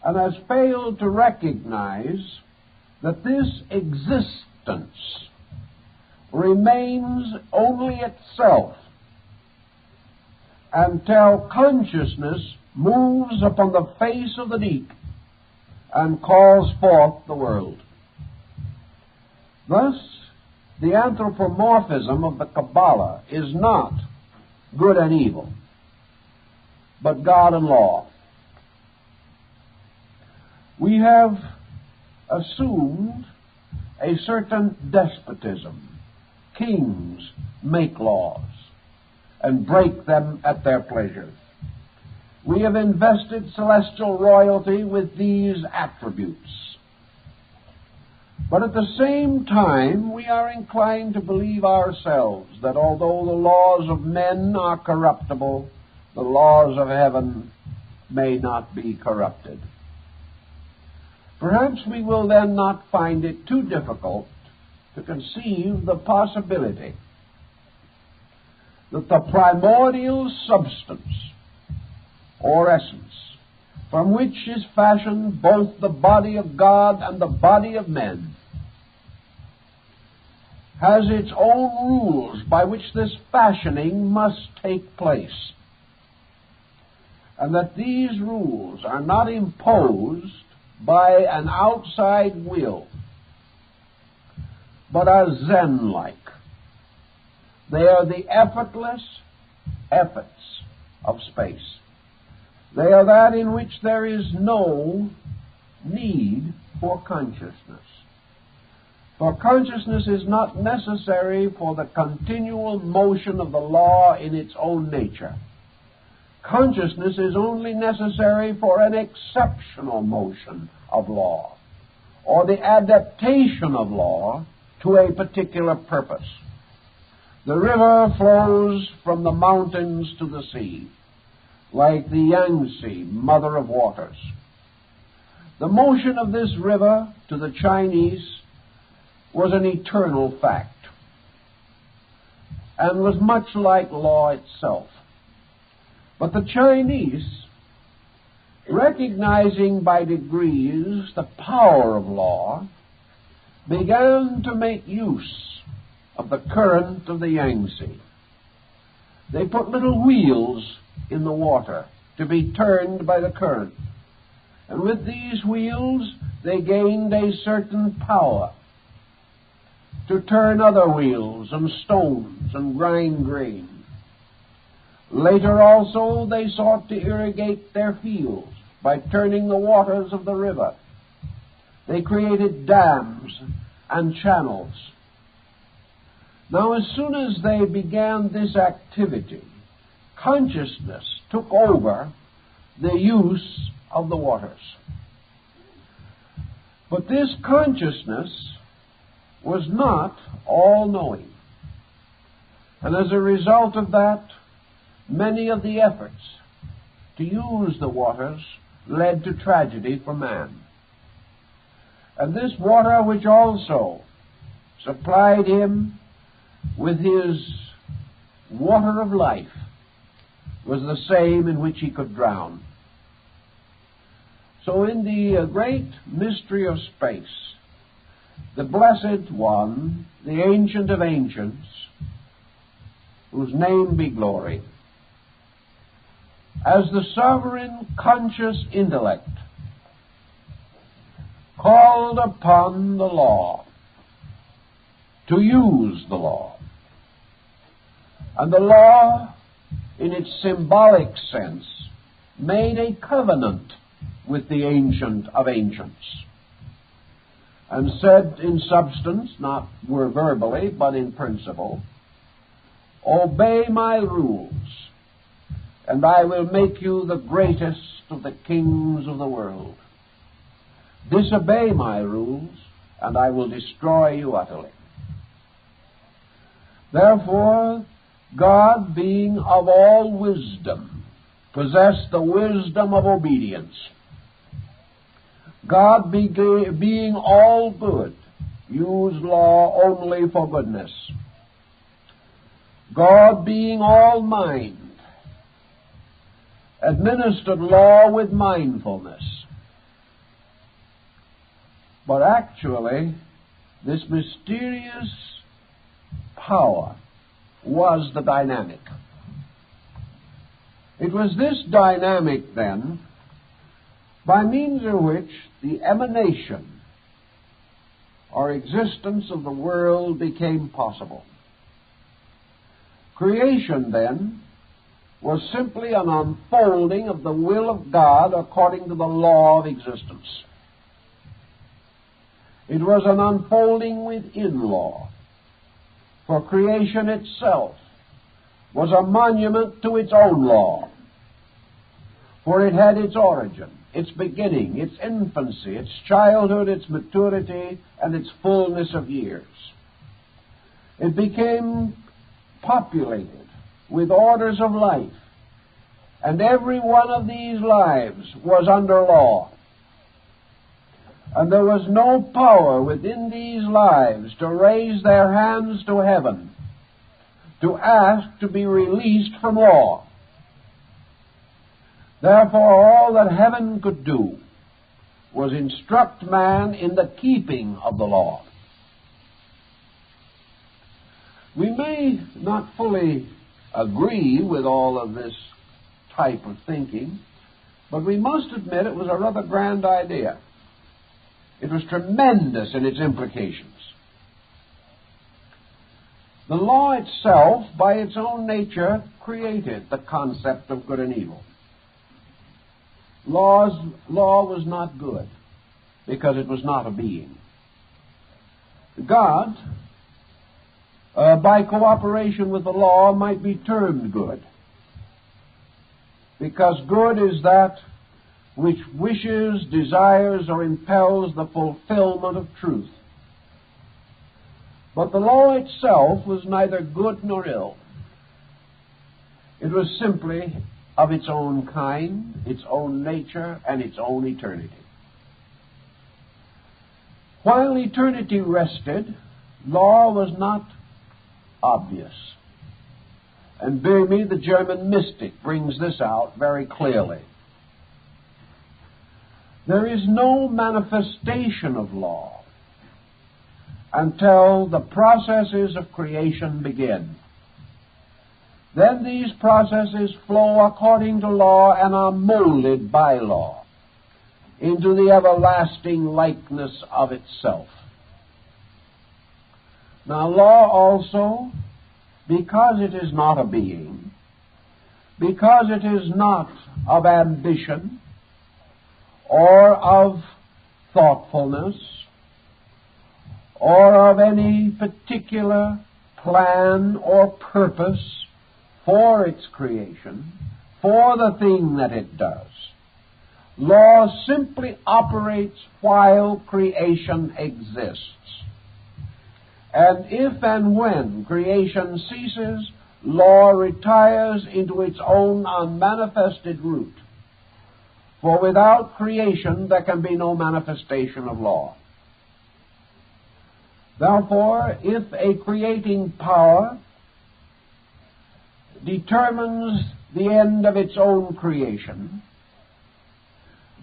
and has failed to recognize that this existence remains only itself until consciousness moves upon the face of the deep and calls forth the world. Thus, the anthropomorphism of the Kabbalah is not good and evil, but God and law. We have assumed a certain despotism. Kings make laws and break them at their pleasure. We have invested celestial royalty with these attributes. But at the same time, we are inclined to believe ourselves that although the laws of men are corruptible, the laws of heaven may not be corrupted. Perhaps we will then not find it too difficult to conceive the possibility that the primordial substance, or essence, from which is fashioned both the body of God and the body of men, has its own rules by which this fashioning must take place, and that these rules are not imposed by an outside will, but are Zen-like. They are the effortless efforts of space. They are that in which there is no need for consciousness. For consciousness is not necessary for the continual motion of the law in its own nature. Consciousness is only necessary for an exceptional motion of law, or the adaptation of law to a particular purpose. The river flows from the mountains to the sea, like the Yangtze, mother of waters. The motion of this river to the Chinese was an eternal fact, and was much like law itself. But the Chinese, recognizing by degrees the power of law, began to make use of the current of the Yangtze. They put little wheels in the water to be turned by the current, and with these wheels they gained a certain power to turn other wheels and stones and grind grain. Later also they sought to irrigate their fields by turning the waters of the river. They created dams and channels. Now, as soon as they began this activity, consciousness took over the use of the waters. But this consciousness was not all-knowing. And as a result of that, many of the efforts to use the waters led to tragedy for man. And this water, which also supplied him with his water of life, was the same in which he could drown. So in the great mystery of space, the Blessed One, the Ancient of Ancients, whose name be glory, as the sovereign conscious intellect, called upon the law to use the law. And the law, in its symbolic sense, made a covenant with the Ancient of Ancients, and said in substance, not verbally, but in principle, obey my rules, and I will make you the greatest of the kings of the world. Disobey my rules, and I will destroy you utterly. Therefore, God, being of all wisdom, possessed the wisdom of obedience. God, being all good, used law only for goodness. God, being all mind, administered law with mindfulness. But actually, this mysterious power was the dynamic. It was this dynamic, then, by means of which the emanation or existence of the world became possible. Creation, then, was simply an unfolding of the will of God according to the law of existence. It was an unfolding within law, for creation itself was a monument to its own law, for it had its origin, its beginning, its infancy, its childhood, its maturity, and its fullness of years. It became populated with orders of life, and every one of these lives was under law. and there was no power within these lives to raise their hands to heaven to ask to be released from law. Therefore, all that heaven could do was instruct man in the keeping of the law. We may not fully agree with all of this type of thinking, but we must admit it was a rather grand idea. It was tremendous in its implications. The law itself, by its own nature, created the concept of good and evil. Law was not good because it was not a being. God, by cooperation with the law, might be termed good, because good is that which wishes, desires, or impels the fulfillment of truth. But the law itself was neither good nor ill. It was simply of its own kind, its own nature, and its own eternity. While eternity rested, law was not obvious. And Böhme, the German mystic, brings this out very clearly. There is no manifestation of law until the processes of creation begin. Then these processes flow according to law and are molded by law into the everlasting likeness of itself. Now, law also, because it is not a being, because it is not of ambition or of thoughtfulness or of any particular plan or purpose for its creation, for the thing that it does, law simply operates while creation exists. And if and when creation ceases, law retires into its own unmanifested root. For without creation there can be no manifestation of law. Therefore, if a creating power determines the end of its own creation,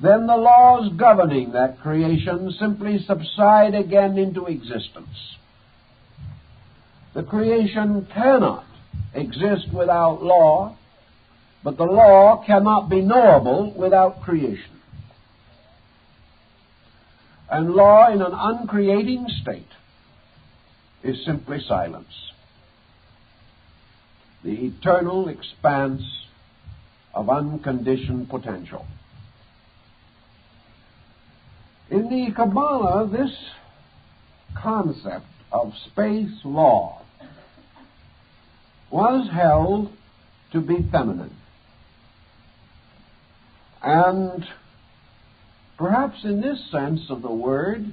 then the laws governing that creation simply subside again into existence. The creation cannot exist without law, but the law cannot be knowable without creation. And law in an uncreating state is simply silence, the eternal expanse of unconditioned potential. In the Kabbalah, this concept of space law was held to be feminine. And perhaps in this sense of the word,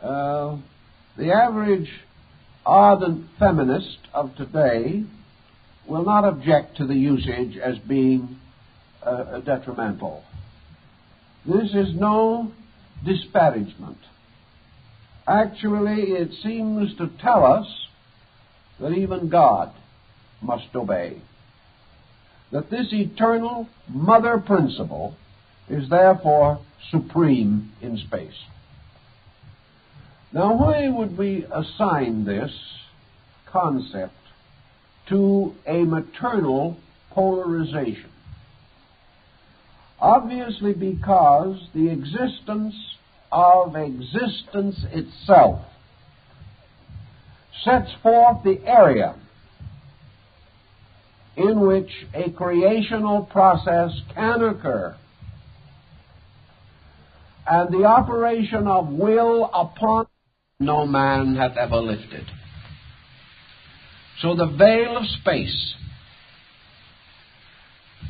the average ardent feminist of today will not object to the usage as being detrimental. This is no disparagement. Actually, it seems to tell us that even God must obey. That this eternal mother principle is therefore supreme in space. Now, why would we assign this concept to a maternal polarization? Obviously because the existence of existence itself sets forth the area in which a creational process can occur, and the operation of will upon no man hath ever lifted. So the veil of space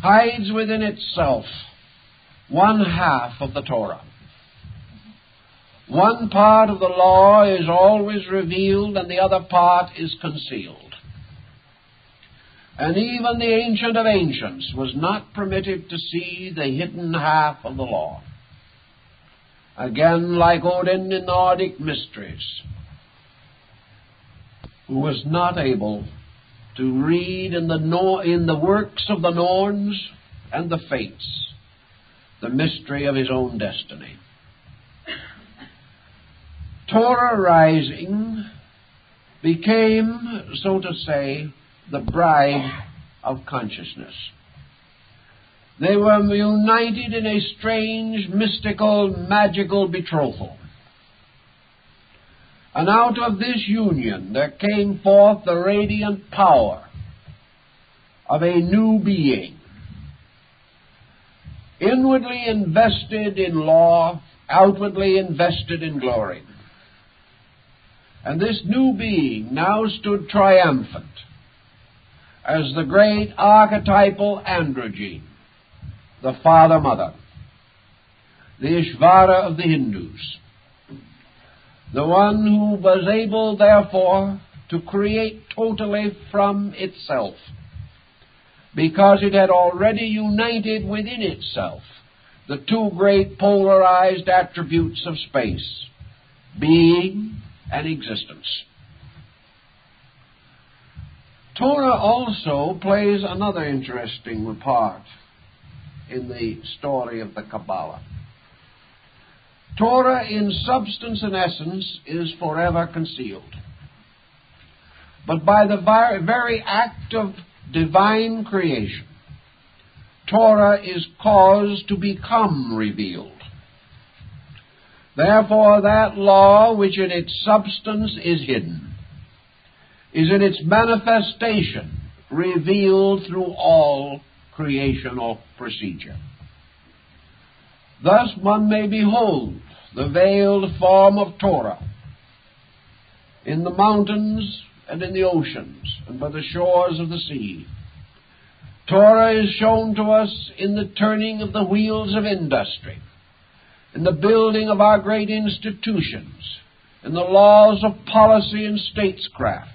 hides within itself one half of the Torah. One part of the law is always revealed and the other part is concealed. And even the Ancient of Ancients was not permitted to see the hidden half of the law. Again, like Odin in the Nordic mysteries, who was not able to read in the works of the Norns and the Fates the mystery of his own destiny. Torah rising became, so to say, the bride of consciousness. They were united in a strange, mystical, magical betrothal. And out of this union there came forth the radiant power of a new being, inwardly invested in law, outwardly invested in glory. And this new being now stood triumphant as the great archetypal androgyne, the Father-Mother, the Ishvara of the Hindus, the one who was able, therefore, to create totally from itself, because it had already united within itself the two great polarized attributes of space, being and existence. Torah also plays another interesting part in the story of the Kabbalah. Torah, in substance and essence, is forever concealed. But by the very act of divine creation, Torah is caused to become revealed. Therefore, that law which in its substance is hidden is in its manifestation revealed through all creational procedure. Thus one may behold the veiled form of Torah in the mountains and in the oceans and by the shores of the sea. Torah is shown to us in the turning of the wheels of industry, in the building of our great institutions, in the laws of policy and statescraft.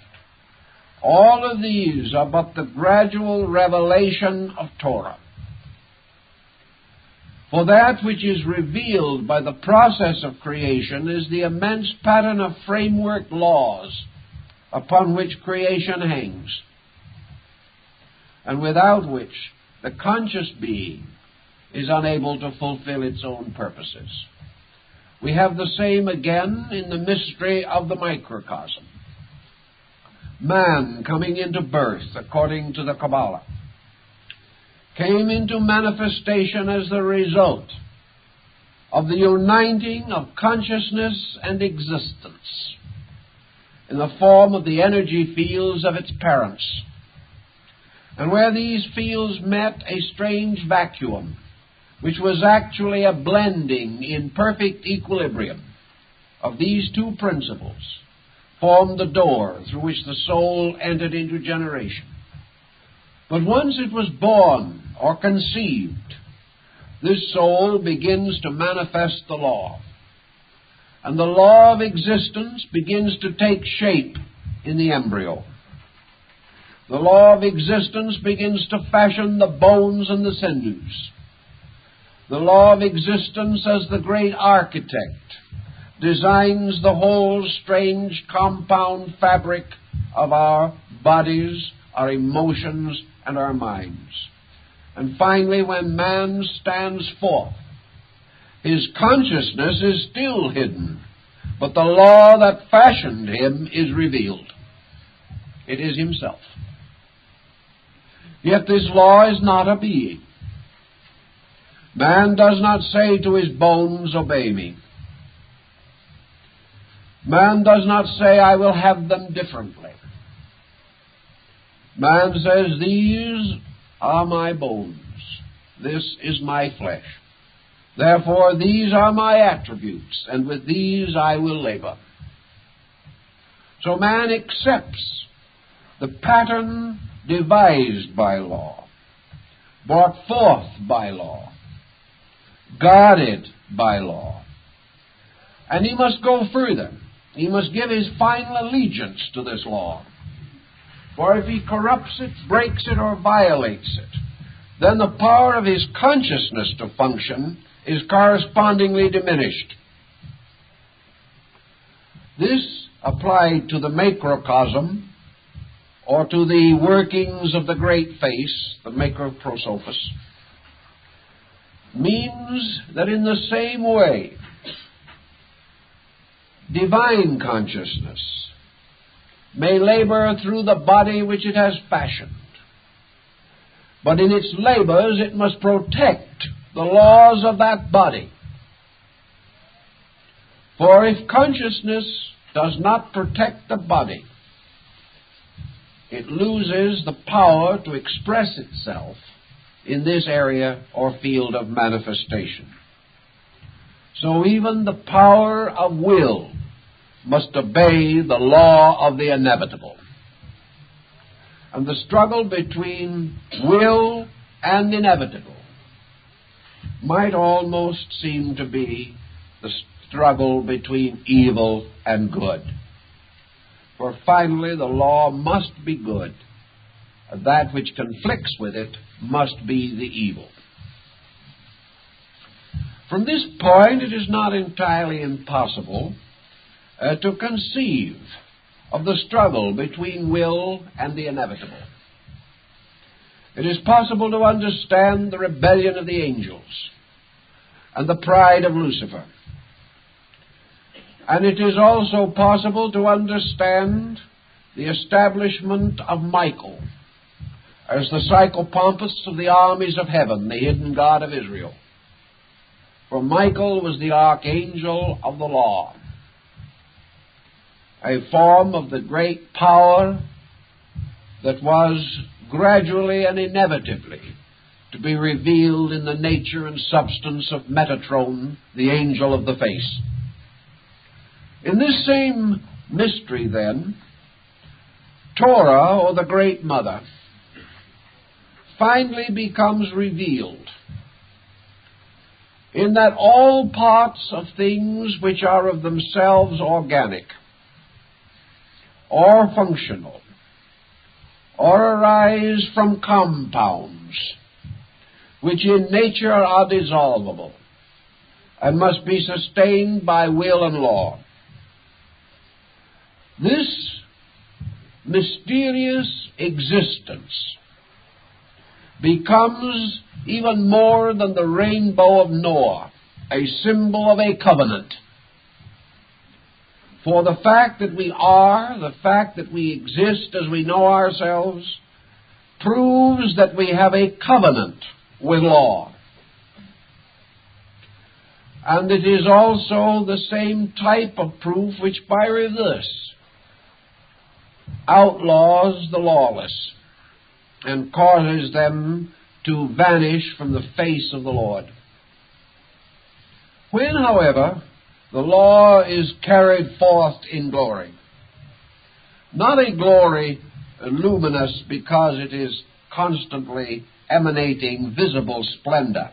All of these are but the gradual revelation of Torah. For that which is revealed by the process of creation is the immense pattern of framework laws upon which creation hangs, and without which the conscious being is unable to fulfill its own purposes. We have the same again in the mystery of the microcosm. Man, coming into birth, according to the Kabbalah, came into manifestation as the result of the uniting of consciousness and existence in the form of the energy fields of its parents. And where these fields met, a strange vacuum, which was actually a blending in perfect equilibrium of these two principles, formed the door through which the soul entered into generation. But once it was born or conceived, this soul begins to manifest the law. And the law of existence begins to take shape in the embryo. The law of existence begins to fashion the bones and the sinews. The law of existence, as the great architect, designs the whole strange compound fabric of our bodies, our emotions, and our minds. And finally, when man stands forth, his consciousness is still hidden, but the law that fashioned him is revealed. It is himself. Yet this law is not a being. Man does not say to his bones, obey me. Man does not say, I will have them differently. Man says, these are my bones. This is my flesh. Therefore, these are my attributes, and with these I will labor. So man accepts the pattern devised by law, brought forth by law, guarded by law. And he must go further. He must give his final allegiance to this law. For if he corrupts it, breaks it, or violates it, then the power of his consciousness to function is correspondingly diminished. This, applied to the macrocosm, or to the workings of the great face, the macroprosophos, means that in the same way, divine consciousness may labor through the body which it has fashioned, but in its labors it must protect the laws of that body. For if consciousness does not protect the body, it loses the power to express itself in this area or field of manifestation. So even the power of will must obey the law of the inevitable. And the struggle between will and inevitable might almost seem to be the struggle between evil and good. For finally the law must be good, and that which conflicts with it must be the evil. From this point, it is not entirely impossible to conceive of the struggle between will and the inevitable. It is possible to understand the rebellion of the angels and the pride of Lucifer. And it is also possible to understand the establishment of Michael as the psychopompus of the armies of heaven, the hidden God of Israel. For Michael was the archangel of the law, a form of the great power that was gradually and inevitably to be revealed in the nature and substance of Metatron, the angel of the face. In this same mystery, then, Torah, or the Great Mother, finally becomes revealed in that all parts of things which are of themselves organic, or functional, or arise from compounds, which in nature are dissolvable, and must be sustained by will and law. This mysterious existence becomes even more than the rainbow of Noah, a symbol of a covenant. For the fact that we are, the fact that we exist as we know ourselves, proves that we have a covenant with law. And it is also the same type of proof which, by reverse, outlaws the lawless and causes them to vanish from the face of the Lord. When, however, the law is carried forth in glory, not a glory luminous because it is constantly emanating visible splendor,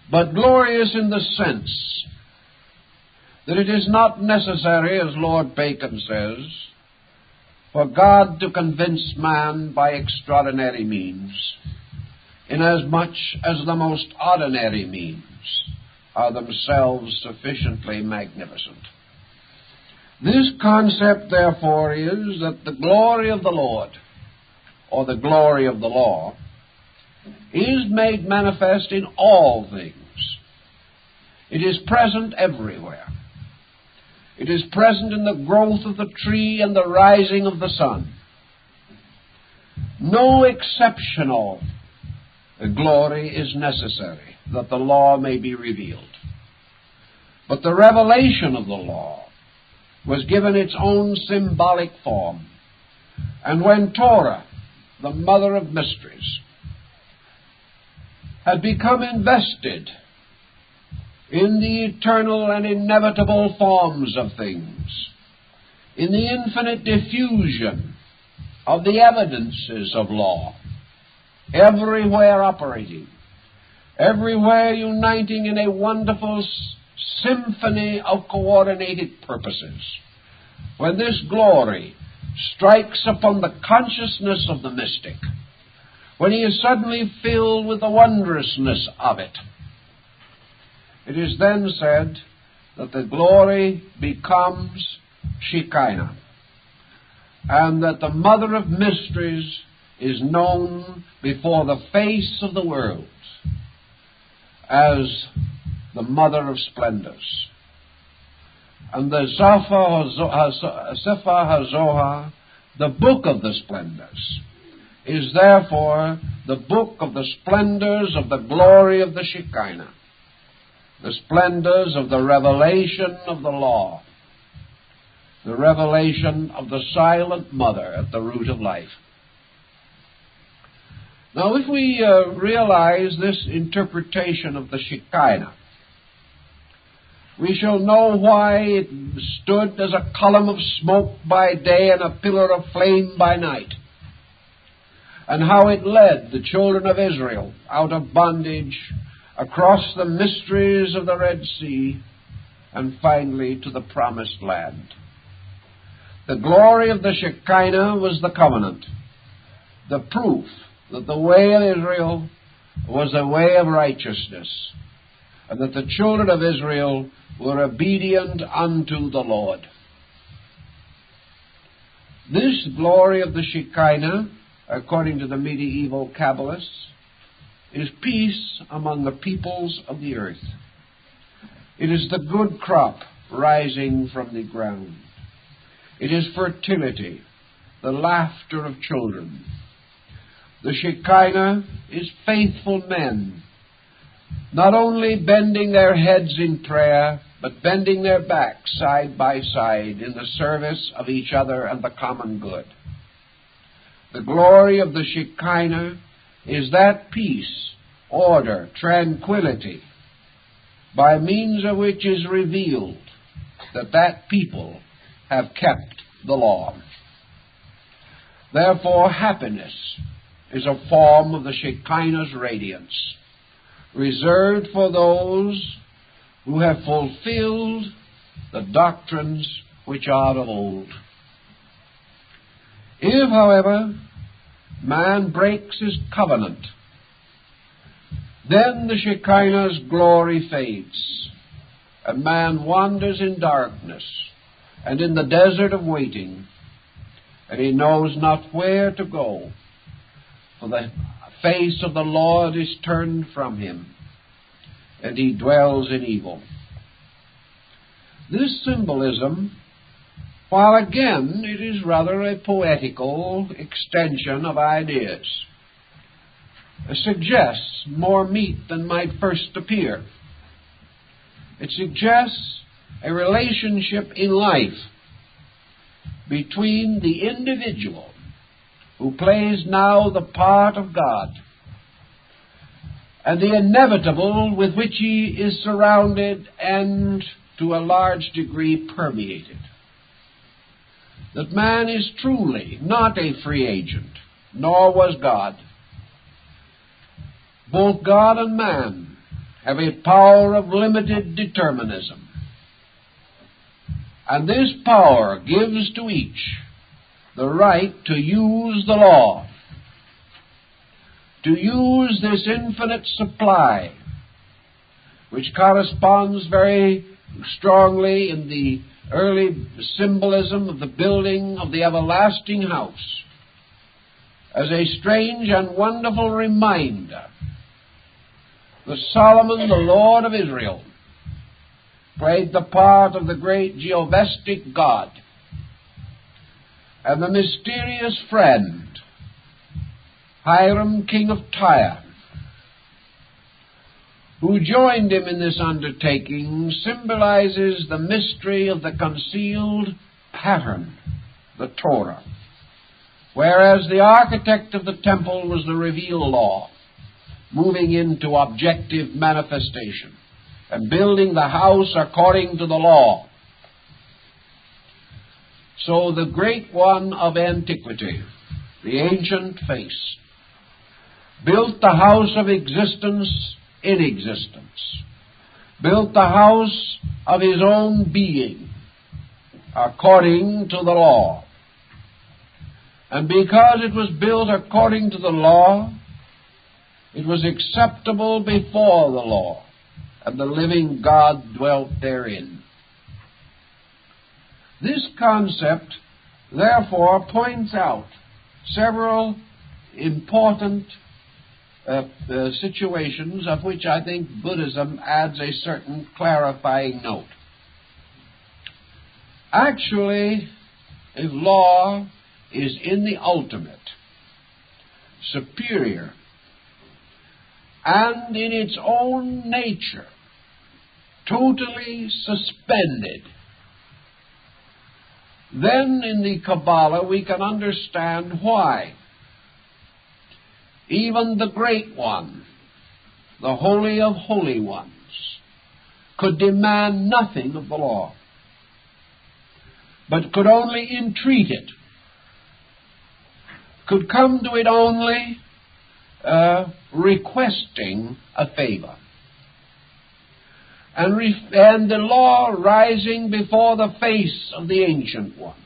but glorious in the sense that it is not necessary, as Lord Bacon says, for God to convince man by extraordinary means, inasmuch as the most ordinary means are themselves sufficiently magnificent. This concept, therefore, is that the glory of the Lord, or the glory of the law, is made manifest in all things. It is present everywhere. It is present in the growth of the tree and the rising of the sun. No exceptional glory is necessary that the law may be revealed. But the revelation of the law was given its own symbolic form. And when Torah, the mother of mysteries, had become invested in the eternal and inevitable forms of things, in the infinite diffusion of the evidences of law, everywhere operating, everywhere uniting in a wonderful symphony of coordinated purposes, when this glory strikes upon the consciousness of the mystic, when he is suddenly filled with the wondrousness of it, it is then said that the glory becomes Shekinah, and that the Mother of Mysteries is known before the face of the world as the Mother of Splendors. And the Sefer HaZohar, the Book of the Splendors, is therefore the book of the splendors of the glory of the Shekinah, the splendors of the revelation of the law, the revelation of the silent mother at the root of life. Now, if we realize this interpretation of the Shekinah, we shall know why it stood as a column of smoke by day and a pillar of flame by night, and how it led the children of Israel out of bondage across the mysteries of the Red Sea and finally to the Promised Land. The glory of the Shekinah was the covenant, the proof that the way of Israel was the way of righteousness, and that the children of Israel were obedient unto the Lord. This glory of the Shekinah, according to the medieval Kabbalists, is peace among the peoples of the earth. It is the good crop rising from the ground. It is fertility, the laughter of children. The Shekinah is faithful men, not only bending their heads in prayer, but bending their backs side by side in the service of each other and the common good. The glory of the Shekinah is that peace, order, tranquility, by means of which is revealed that that people have kept the law. Therefore, happiness is a form of the Shekinah's radiance, reserved for those who have fulfilled the doctrines which are of old. If, however, man breaks his covenant, then the Shekinah's glory fades, and man wanders in darkness and in the desert of waiting, and he knows not where to go, for the face of the Lord is turned from him, and he dwells in evil. This symbolism, while again it is rather a poetical extension of ideas, suggests more meat than might first appear. It suggests a relationship in life between the individual who plays now the part of God and the inevitable with which he is surrounded and to a large degree permeated. That man is truly not a free agent, nor was God. Both God and man have a power of limited determinism, and this power gives to each the right to use the law, to use this infinite supply, which corresponds very strongly in the early symbolism of the building of the everlasting house, as a strange and wonderful reminder that Solomon, the Lord of Israel, played the part of the great Jehovahstic God, and the mysterious friend, Hiram, king of Tyre, who joined him in this undertaking, symbolizes the mystery of the concealed pattern, the Torah, whereas the architect of the temple was the revealed law, moving into objective manifestation and building the house according to the law. So the great one of antiquity, the ancient face, built the house of existence in existence, built the house of his own being according to the law. And because it was built according to the law, it was acceptable before the law, and the living God dwelt therein. This concept, therefore, points out several important situations of which I think Buddhism adds a certain clarifying note. Actually, if law is in the ultimate, superior, and in its own nature, totally suspended, then in the Kabbalah we can understand why even the Great One, the Holy of Holy Ones, could demand nothing of the law, but could only entreat it, could come to it only requesting a favor. And the law, rising before the face of the Ancient One,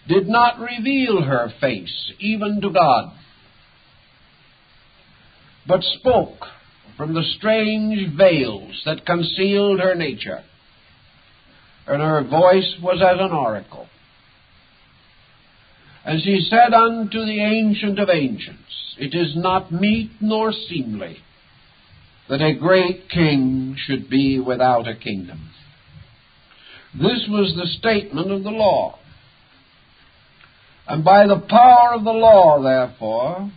did not reveal her face even to God, but spoke from the strange veils that concealed her nature, and her voice was as an oracle. And she said unto the Ancient of Ancients, "It is not meet nor seemly that a great king should be without a kingdom." This was the statement of the law. And by the power of the law, therefore,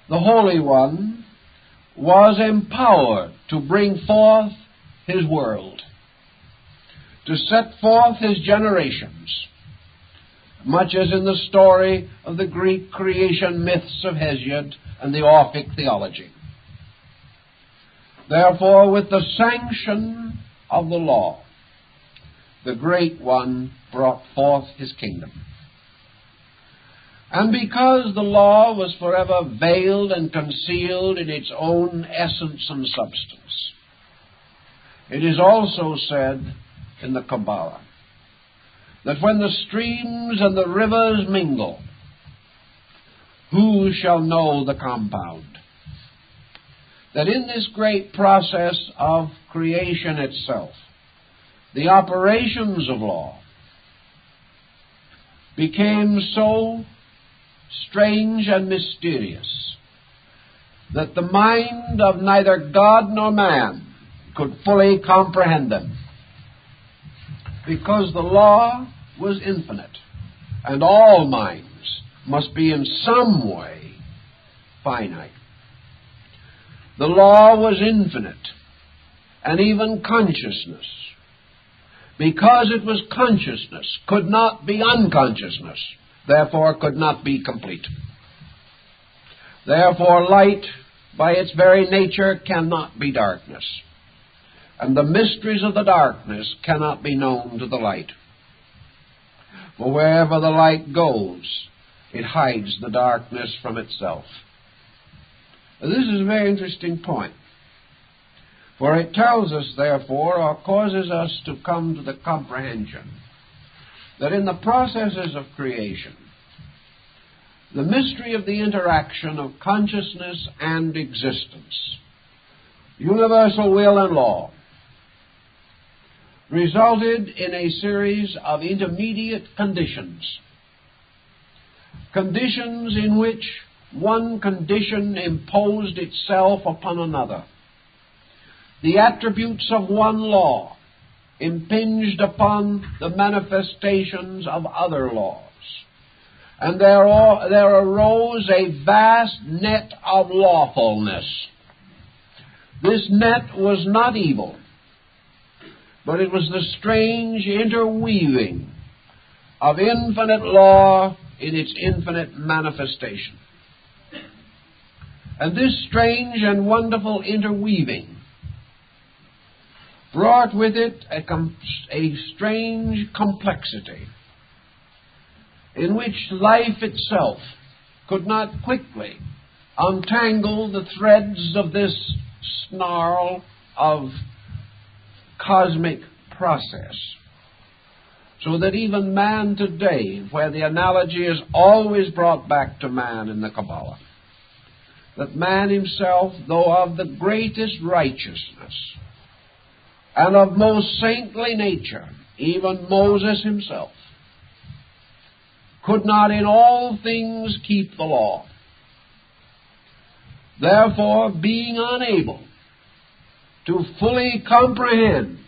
the Holy One was empowered to bring forth his world, to set forth his generations, much as in the story of the Greek creation myths of Hesiod and the Orphic theology. Therefore, with the sanction of the law, the Great One brought forth his kingdom. And because the law was forever veiled and concealed in its own essence and substance, it is also said in the Kabbalah that when the streams and the rivers mingle, who shall know the compound? That in this great process of creation itself, the operations of law became so strange and mysterious that the mind of neither God nor man could fully comprehend them, because the law was infinite, and all minds must be in some way finite. The law was infinite, and even consciousness, because it was consciousness, could not be unconsciousness, therefore could not be complete. Therefore light, by its very nature, cannot be darkness, and the mysteries of the darkness cannot be known to the light. For wherever the light goes, it hides the darkness from itself. This is a very interesting point, for it tells us, therefore, or causes us to come to the comprehension that in the processes of creation, the mystery of the interaction of consciousness and existence, universal will and law, resulted in a series of intermediate conditions, conditions in which one condition imposed itself upon another. The attributes of one law impinged upon the manifestations of other laws. And there arose a vast net of lawfulness. This net was not evil, but it was the strange interweaving of infinite law in its infinite manifestation. And this strange and wonderful interweaving brought with it a strange complexity in which life itself could not quickly untangle the threads of this snarl of cosmic process. So that even man today, where the analogy is always brought back to man in the Kabbalah, that man himself, though of the greatest righteousness and of most saintly nature, even Moses himself, could not in all things keep the law. Therefore, being unable to fully comprehend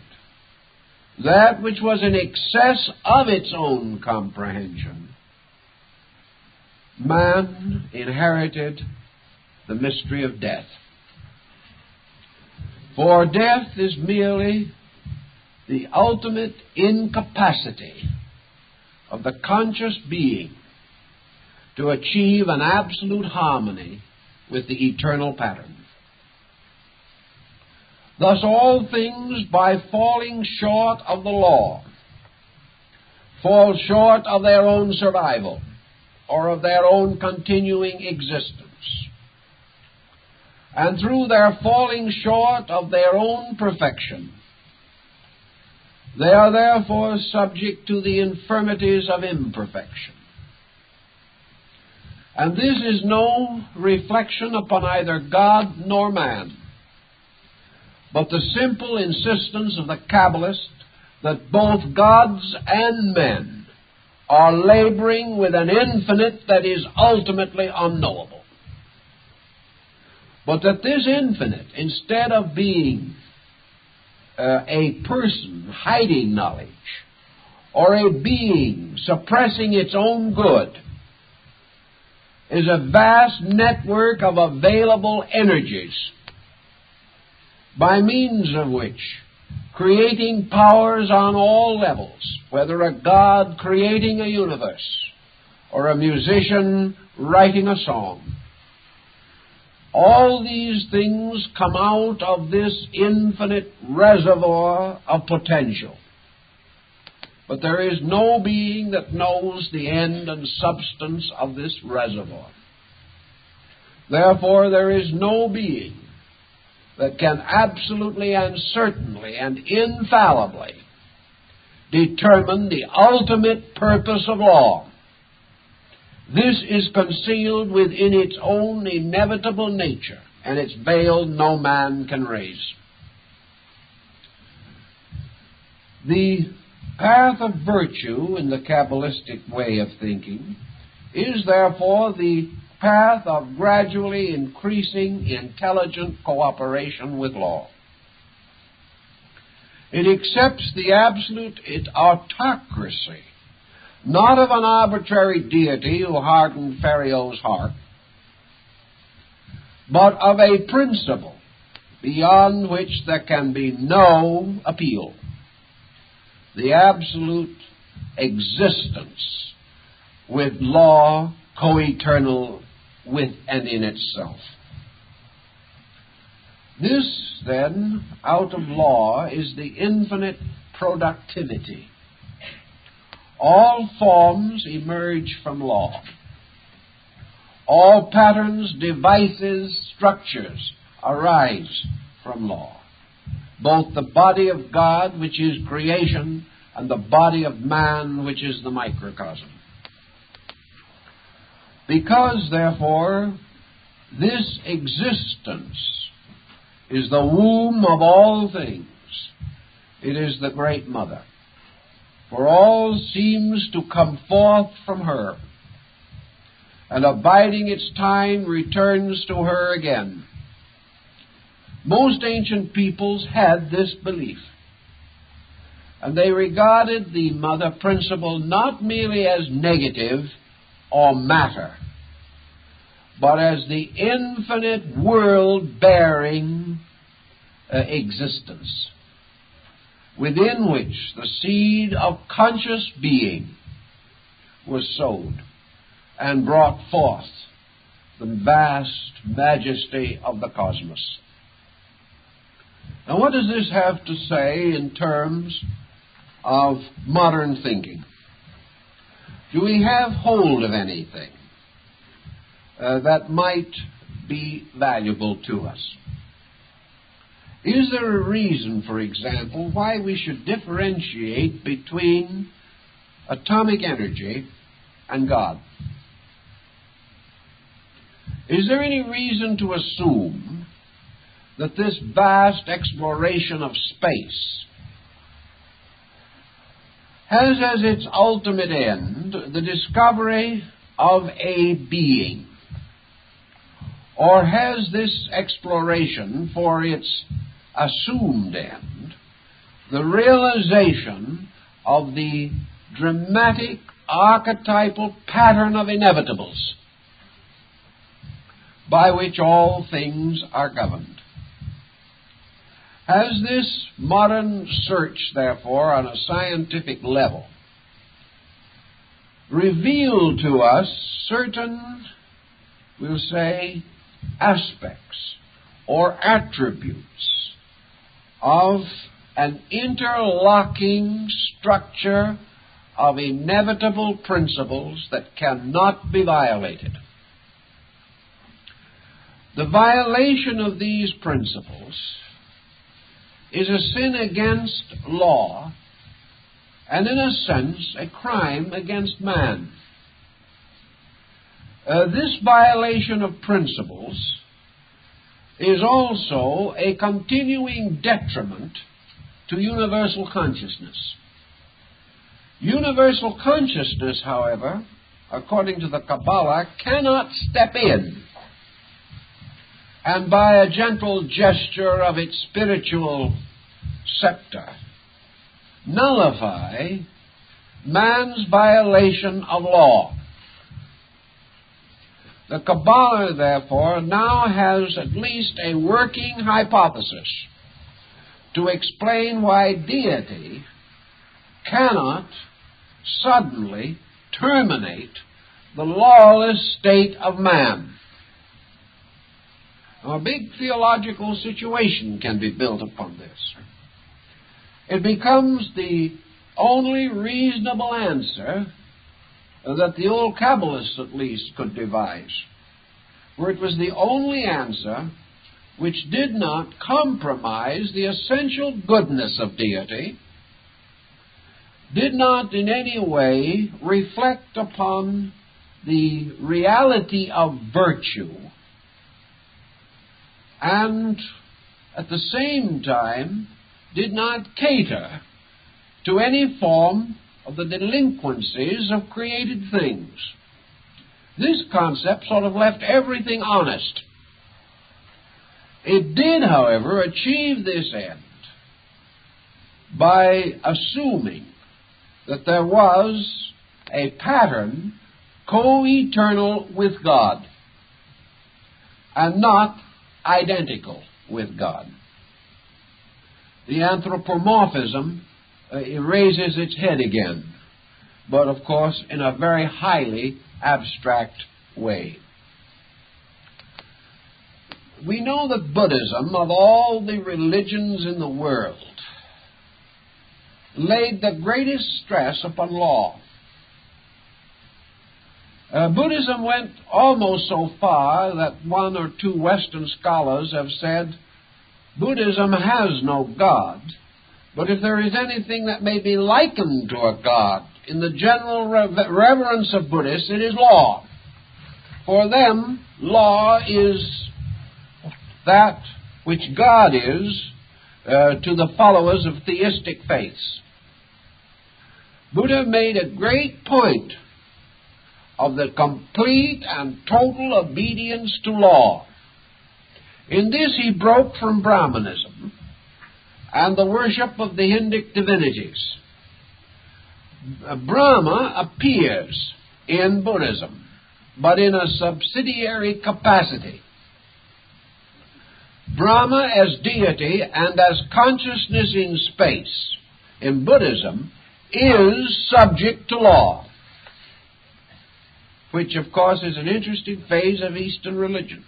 that which was in excess of its own comprehension, man inherited the mystery of death. For death is merely the ultimate incapacity of the conscious being to achieve an absolute harmony with the eternal pattern. Thus all things, by falling short of the law, fall short of their own survival or of their own continuing existence. And through their falling short of their own perfection, they are therefore subject to the infirmities of imperfection. And this is no reflection upon either God nor man, but the simple insistence of the Kabbalist that both gods and men are laboring with an infinite that is ultimately unknowable. But that this infinite, instead of being a person hiding knowledge, or a being suppressing its own good, is a vast network of available energies, by means of which creating powers on all levels, whether a God creating a universe or a musician writing a song, all these things come out of this infinite reservoir of potential. But there is no being that knows the end and substance of this reservoir. Therefore, there is no being that can absolutely and certainly and infallibly determine the ultimate purpose of law. This is concealed within its own inevitable nature, and its veil no man can raise. The path of virtue in the Kabbalistic way of thinking is therefore the path of gradually increasing intelligent cooperation with law. It accepts the absolute autocracy, not of an arbitrary deity who hardened Pharaoh's heart, but of a principle beyond which there can be no appeal, the absolute existence with law co-eternal with and in itself. This, then, out of law is the infinite productivity. All forms emerge from law. All patterns, devices, structures arise from law. Both the body of God, which is creation, and the body of man, which is the microcosm. Because, therefore, this existence is the womb of all things, it is the Great Mother. For all seems to come forth from her, and abiding its time returns to her again. Most ancient peoples had this belief, and they regarded the mother principle not merely as negative or matter, but as the infinite world-bearing existence, within which the seed of conscious being was sowed and brought forth the vast majesty of the cosmos. Now, what does this have to say in terms of modern thinking? Do we have hold of anything that might be valuable to us? Is there a reason, for example, why we should differentiate between atomic energy and God? Is there any reason to assume that this vast exploration of space has as its ultimate end the discovery of a being, or has this exploration for its assumed end the realization of the dramatic archetypal pattern of inevitables by which all things are governed? Has this modern search, therefore, on a scientific level, revealed to us certain, we'll say, aspects or attributes of an interlocking structure of inevitable principles that cannot be violated? The violation of these principles is a sin against law, and in a sense, a crime against man. This violation of principles is also a continuing detriment to universal consciousness. Universal consciousness, however, according to the Kabbalah, cannot step in and by a gentle gesture of its spiritual scepter nullify man's violation of law. The Kabbalah, therefore, now has at least a working hypothesis to explain why deity cannot suddenly terminate the lawless state of man. A big theological situation can be built upon this. It becomes the only reasonable answer that the old Kabbalists at least could devise, for it was the only answer which did not compromise the essential goodness of deity, did not in any way reflect upon the reality of virtue, and at the same time did not cater to any form of the delinquencies of created things. This concept sort of left everything honest. It did, however, achieve this end by assuming that there was a pattern co-eternal with God and not identical with God. The anthropomorphism raises its head again, but of course in a very highly abstract way. We know that Buddhism, of all the religions in the world, laid the greatest stress upon law. Buddhism went almost so far that one or two Western scholars have said Buddhism has no God, but if there is anything that may be likened to a God in the general reverence of Buddhists, it is law. For them, law is that which God is to the followers of theistic faiths. Buddha made a great point of the complete and total obedience to law. In this he broke from Brahmanism and the worship of the Hindic divinities. Brahma appears in Buddhism, but in a subsidiary capacity. Brahma as deity and as consciousness in space in Buddhism is subject to law, which of course is an interesting phase of Eastern religion.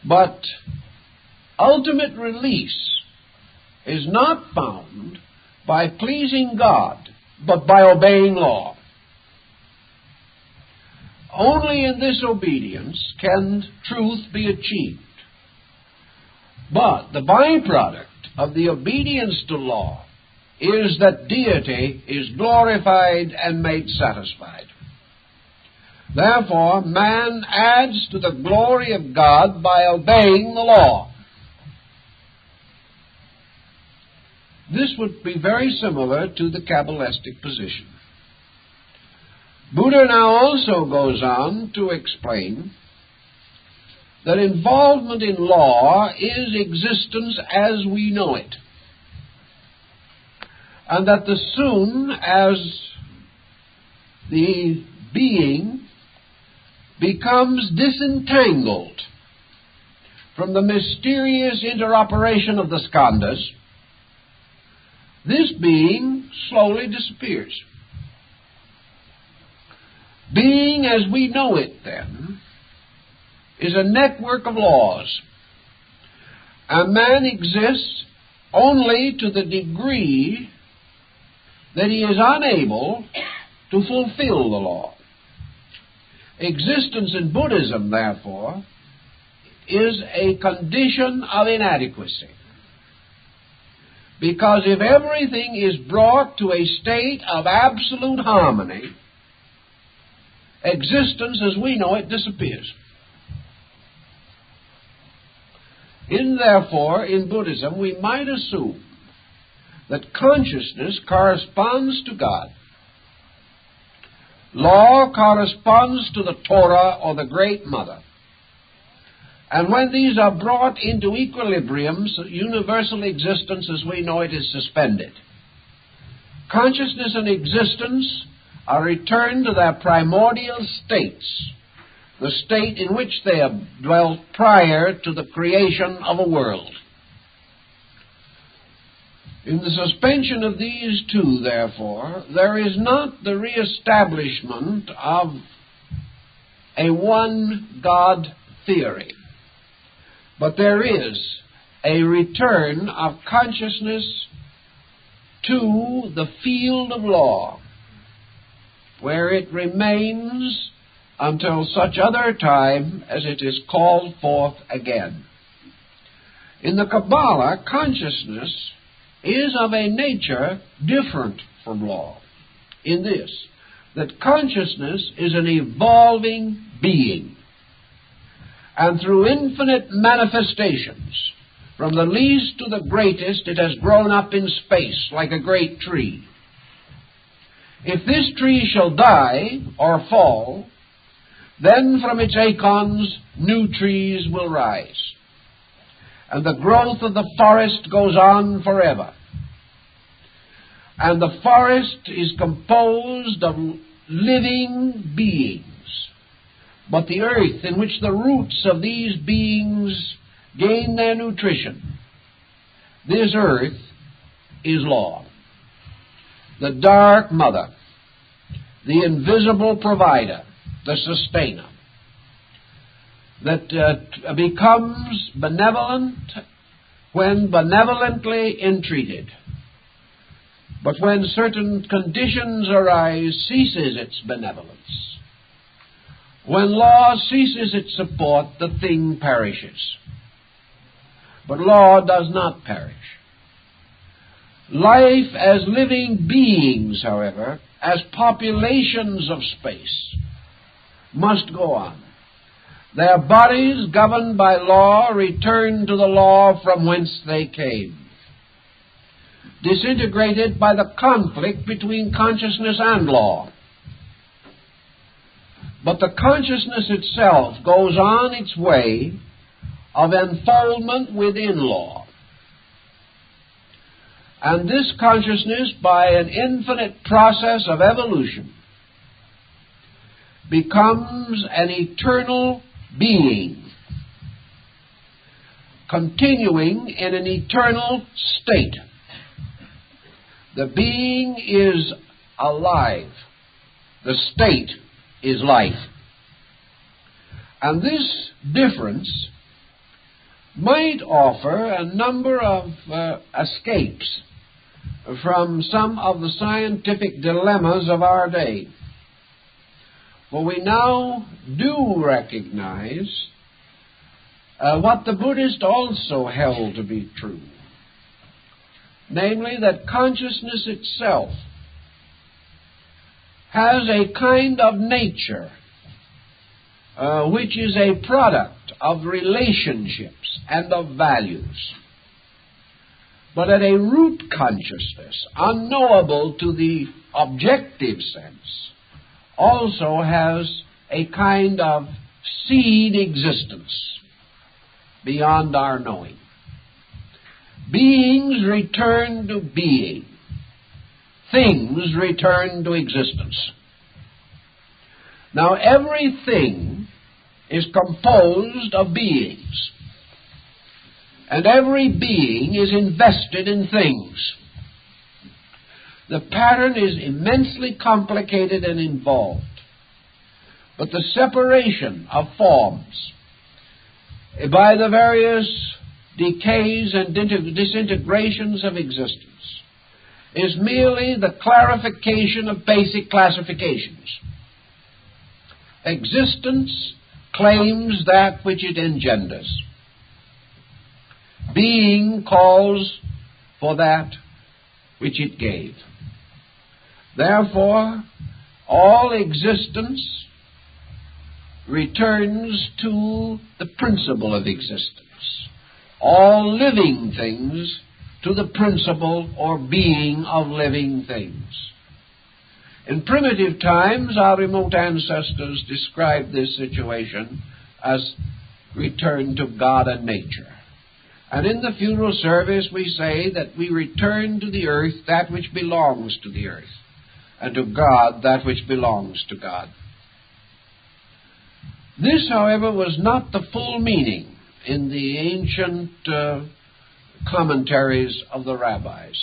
But ultimate release is not found by pleasing God, but by obeying law. Only in this obedience can truth be achieved. But the byproduct of the obedience to law is that deity is glorified and made satisfied. Therefore, man adds to the glory of God by obeying the law. This would be very similar to the Kabbalistic position. Buddha now also goes on to explain that involvement in law is existence as we know it, and that as soon as the being becomes disentangled from the mysterious interoperation of the skandhas, this being slowly disappears. Being as we know it, then, is a network of laws, and man exists only to the degree that he is unable to fulfill the law. Existence in Buddhism, therefore, is a condition of inadequacy. Because if everything is brought to a state of absolute harmony, existence as we know it disappears. Therefore, in Buddhism, we might assume that consciousness corresponds to God. Law corresponds to the Torah or the Great Mother. And when these are brought into equilibrium, universal existence as we know it is suspended. Consciousness and existence are returned to their primordial states, the state in which they have dwelt prior to the creation of a world. In the suspension of these two, therefore, there is not the reestablishment of a one God theory, but there is a return of consciousness to the field of law, where it remains until such other time as it is called forth again. In the Kabbalah, consciousness is of a nature different from law, in this, that consciousness is an evolving being, and through infinite manifestations, from the least to the greatest, it has grown up in space like a great tree. If this tree shall die or fall, then from its acorns new trees will rise, and the growth of the forest goes on forever. And the forest is composed of living beings, but the earth in which the roots of these beings gain their nutrition, this earth is law, the dark mother, the invisible provider, the sustainer, that becomes benevolent when benevolently entreated, but when certain conditions arise, ceases its benevolence. When law ceases its support, the thing perishes. But law does not perish. Life as living beings, however, as populations of space, must go on. Their bodies, governed by law, return to the law from whence they came, disintegrated by the conflict between consciousness and law. But the consciousness itself goes on its way of enfoldment within law. And this consciousness, by an infinite process of evolution, becomes an eternal being, continuing in an eternal state. The being is alive. The state is life. And this difference might offer a number of escapes from some of the scientific dilemmas of our day. For we now do recognize what the Buddhist also held to be true, namely that consciousness itself has a kind of nature which is a product of relationships and of values. but at a root consciousness, unknowable to the objective sense, also has a kind of seed existence beyond our knowing. Beings return to being. Things return to existence. Now, everything is composed of beings, and every being is invested in things. The pattern is immensely complicated and involved, but the separation of forms by the various decays and disintegrations of existence is merely the clarification of basic classifications. Existence claims that which it engenders. Being calls for that which it gave. Therefore, all existence returns to the principle of existence. All living things to the principle or being of living things. In primitive times, our remote ancestors described this situation as return to God and nature. And in the funeral service, we say that we return to the earth that which belongs to the earth, and to God that which belongs to God. This, however, was not the full meaning in the ancient commentaries of the rabbis.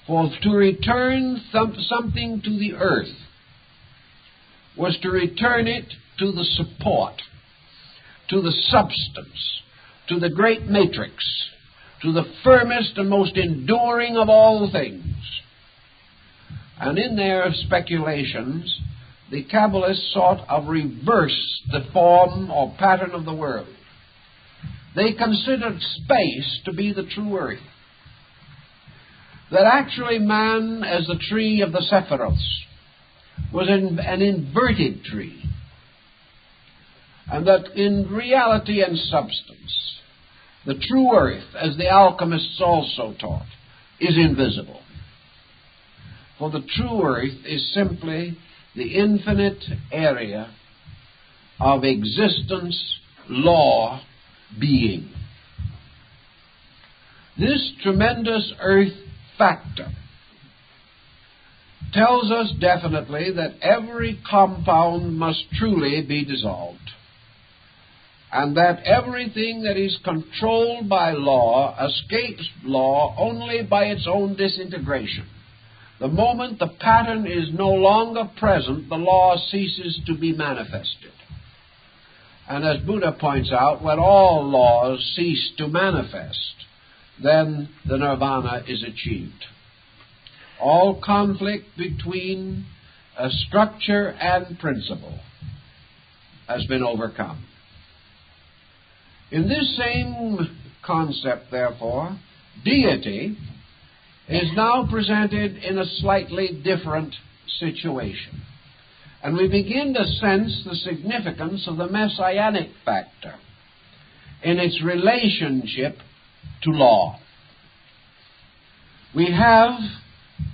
For to return something to the earth was to return it to the support, to the substance, to the great matrix, to the firmest and most enduring of all things. And in their speculations, the Kabbalists sought to reverse the form or pattern of the world. They considered space to be the true earth. That actually man, as the tree of the Sephiroths, was an inverted tree. And that in reality and substance, the true earth, as the alchemists also taught, is invisible. For the true earth is simply the infinite area of existence, law, being. This tremendous earth factor tells us definitely that every compound must truly be dissolved, and that everything that is controlled by law escapes law only by its own disintegration. The moment the pattern is no longer present, the law ceases to be manifested. And as Buddha points out, when all laws cease to manifest, then the nirvana is achieved. All conflict between structure and principle has been overcome. In this same concept, therefore, deity is now presented in a slightly different situation. And we begin to sense the significance of the Messianic factor in its relationship to law. We have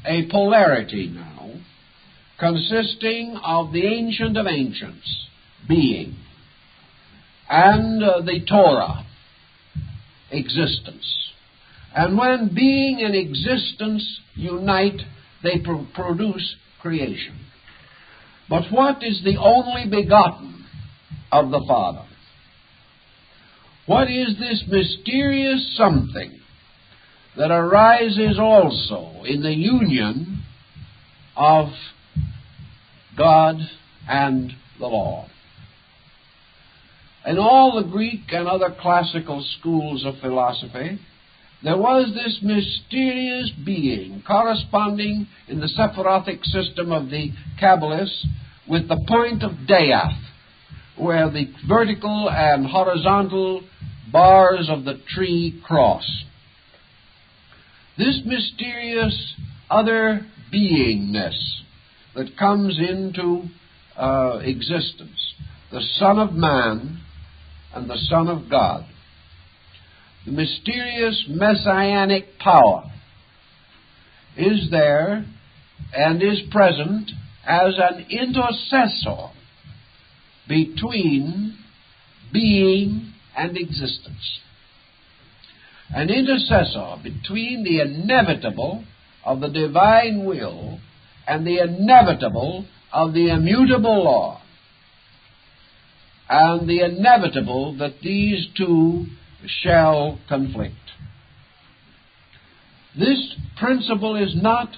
a polarity now consisting of the Ancient of Ancients, being, and the Torah, existence. And when being and existence unite, they produce creation. But what is the only begotten of the Father? What is this mysterious something that arises also in the union of God and the law? In all the Greek and other classical schools of philosophy, there was this mysterious being corresponding in the Sephirothic system of the Kabbalists with the point of Death, where the vertical and horizontal bars of the tree cross. This mysterious other beingness that comes into existence, the Son of Man and the Son of God, the mysterious Messianic power is there and is present as an intercessor between being and existence. An intercessor between the inevitable of the divine will and the inevitable of the immutable law, and the inevitable that these two shall conflict. This principle is not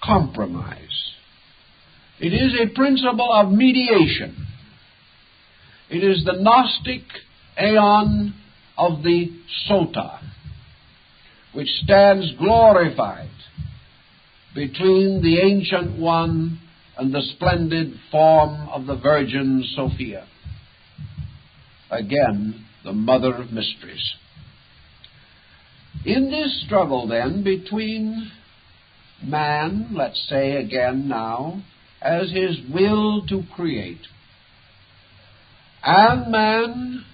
compromise. It is a principle of mediation. It is the Gnostic aeon of the Sota, which stands glorified between the Ancient One and the splendid form of the Virgin Sophia. Again, the Mother of Mysteries. In this struggle, then, between man, let's say again now, as his will to create, and man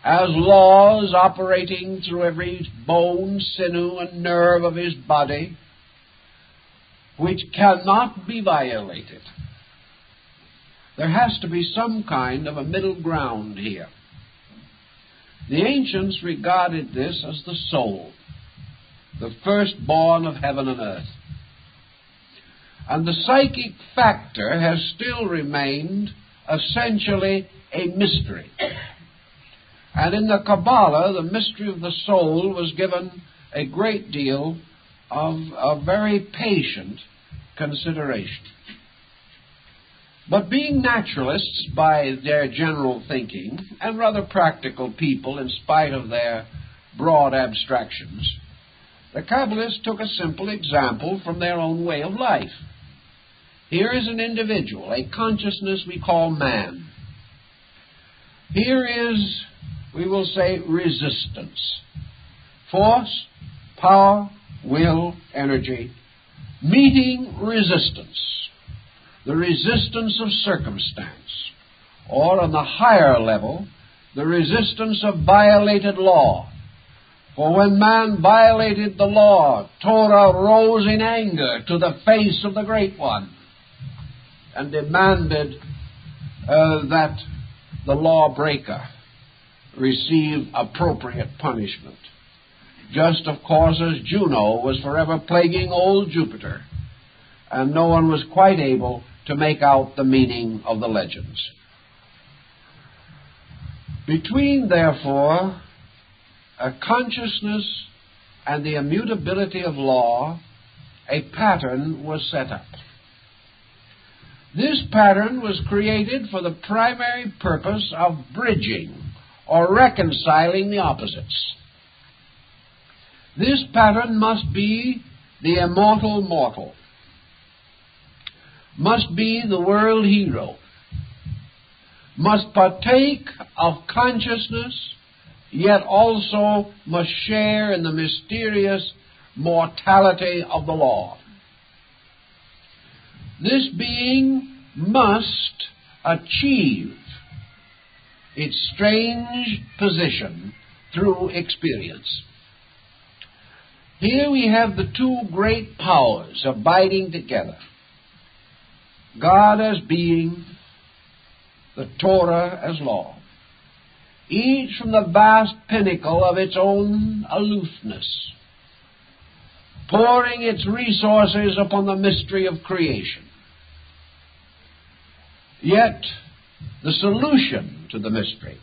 as laws operating through every bone, sinew, and nerve of his body, which cannot be violated. There has to be some kind of a middle ground here. The ancients regarded this as the soul, the firstborn of heaven and earth. And the psychic factor has still remained essentially a mystery. And in the Kabbalah, the mystery of the soul was given a great deal of a very patient consideration. But being naturalists by their general thinking, and rather practical people in spite of their broad abstractions, the Kabbalists took a simple example from their own way of life. Here is an individual, a consciousness we call man. Here is, we will say, resistance. Force, power, will, energy, meeting resistance. The resistance of circumstance, or on the higher level, the resistance of violated law. For when man violated the law, Torah rose in anger to the face of the Great One and demanded that the lawbreaker receive appropriate punishment. Just, of course, as Juno was forever plaguing old Jupiter, and no one was quite able to make out the meaning of the legends. Between, therefore, a consciousness and the immutability of law, a pattern was set up. This pattern was created for the primary purpose of bridging or reconciling the opposites. This pattern must be the immortal mortal, must be the world hero, must partake of consciousness, yet also must share in the mysterious mortality of the law. This being must achieve its strange position through experience. Here we have the two great powers abiding together. God as being, the Torah as law, each from the vast pinnacle of its own aloofness, pouring its resources upon the mystery of creation. Yet, the solution to the mystery,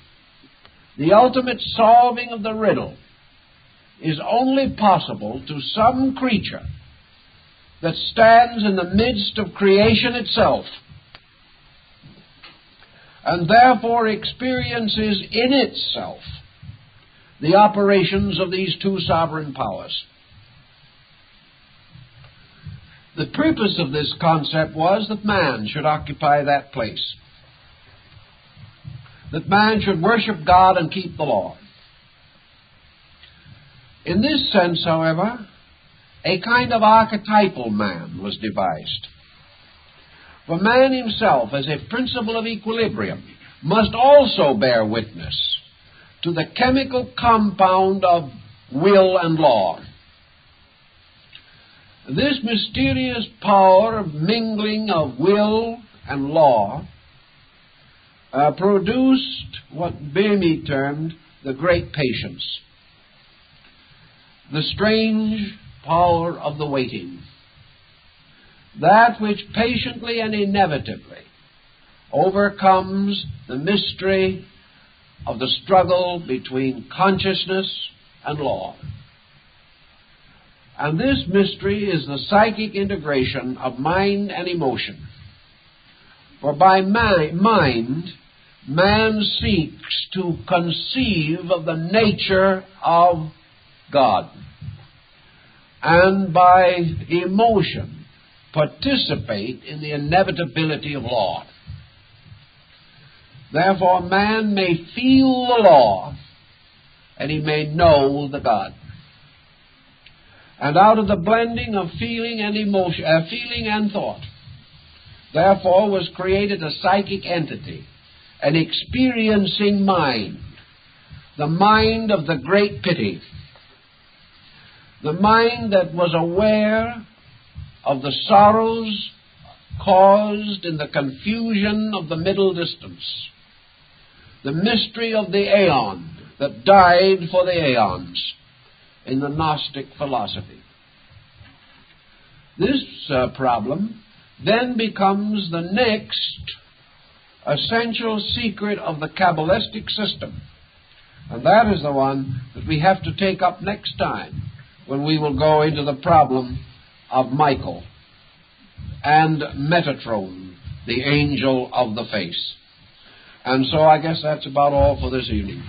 the ultimate solving of the riddle, is only possible to some creature that stands in the midst of creation itself, and therefore experiences in itself the operations of these two sovereign powers. The purpose of this concept was that man should occupy that place, that man should worship God and keep the law. In this sense, however, a kind of archetypal man was devised. For man himself, as a principle of equilibrium, must also bear witness to the chemical compound of will and law. This mysterious power of mingling of will and law produced what Bhumi termed the great patience, the strange power of the waiting, that which patiently and inevitably overcomes the mystery of the struggle between consciousness and law. And this mystery is the psychic integration of mind and emotion. For by mind, man seeks to conceive of the nature of God, and by emotion participate in the inevitability of law. Therefore, man may feel the law, and he may know the God. And out of the blending of feeling and emotion, feeling and thought, therefore was created a psychic entity, an experiencing mind, the mind of the great pity, the mind that was aware of the sorrows caused in the confusion of the middle distance, the mystery of the aeon that died for the aeons in the Gnostic philosophy. This problem then becomes the next essential secret of the Kabbalistic system, and that is the one that we have to take up next time, when we will go into the problem of Michael and Metatron, the angel of the face. And so I guess that's about all for this evening.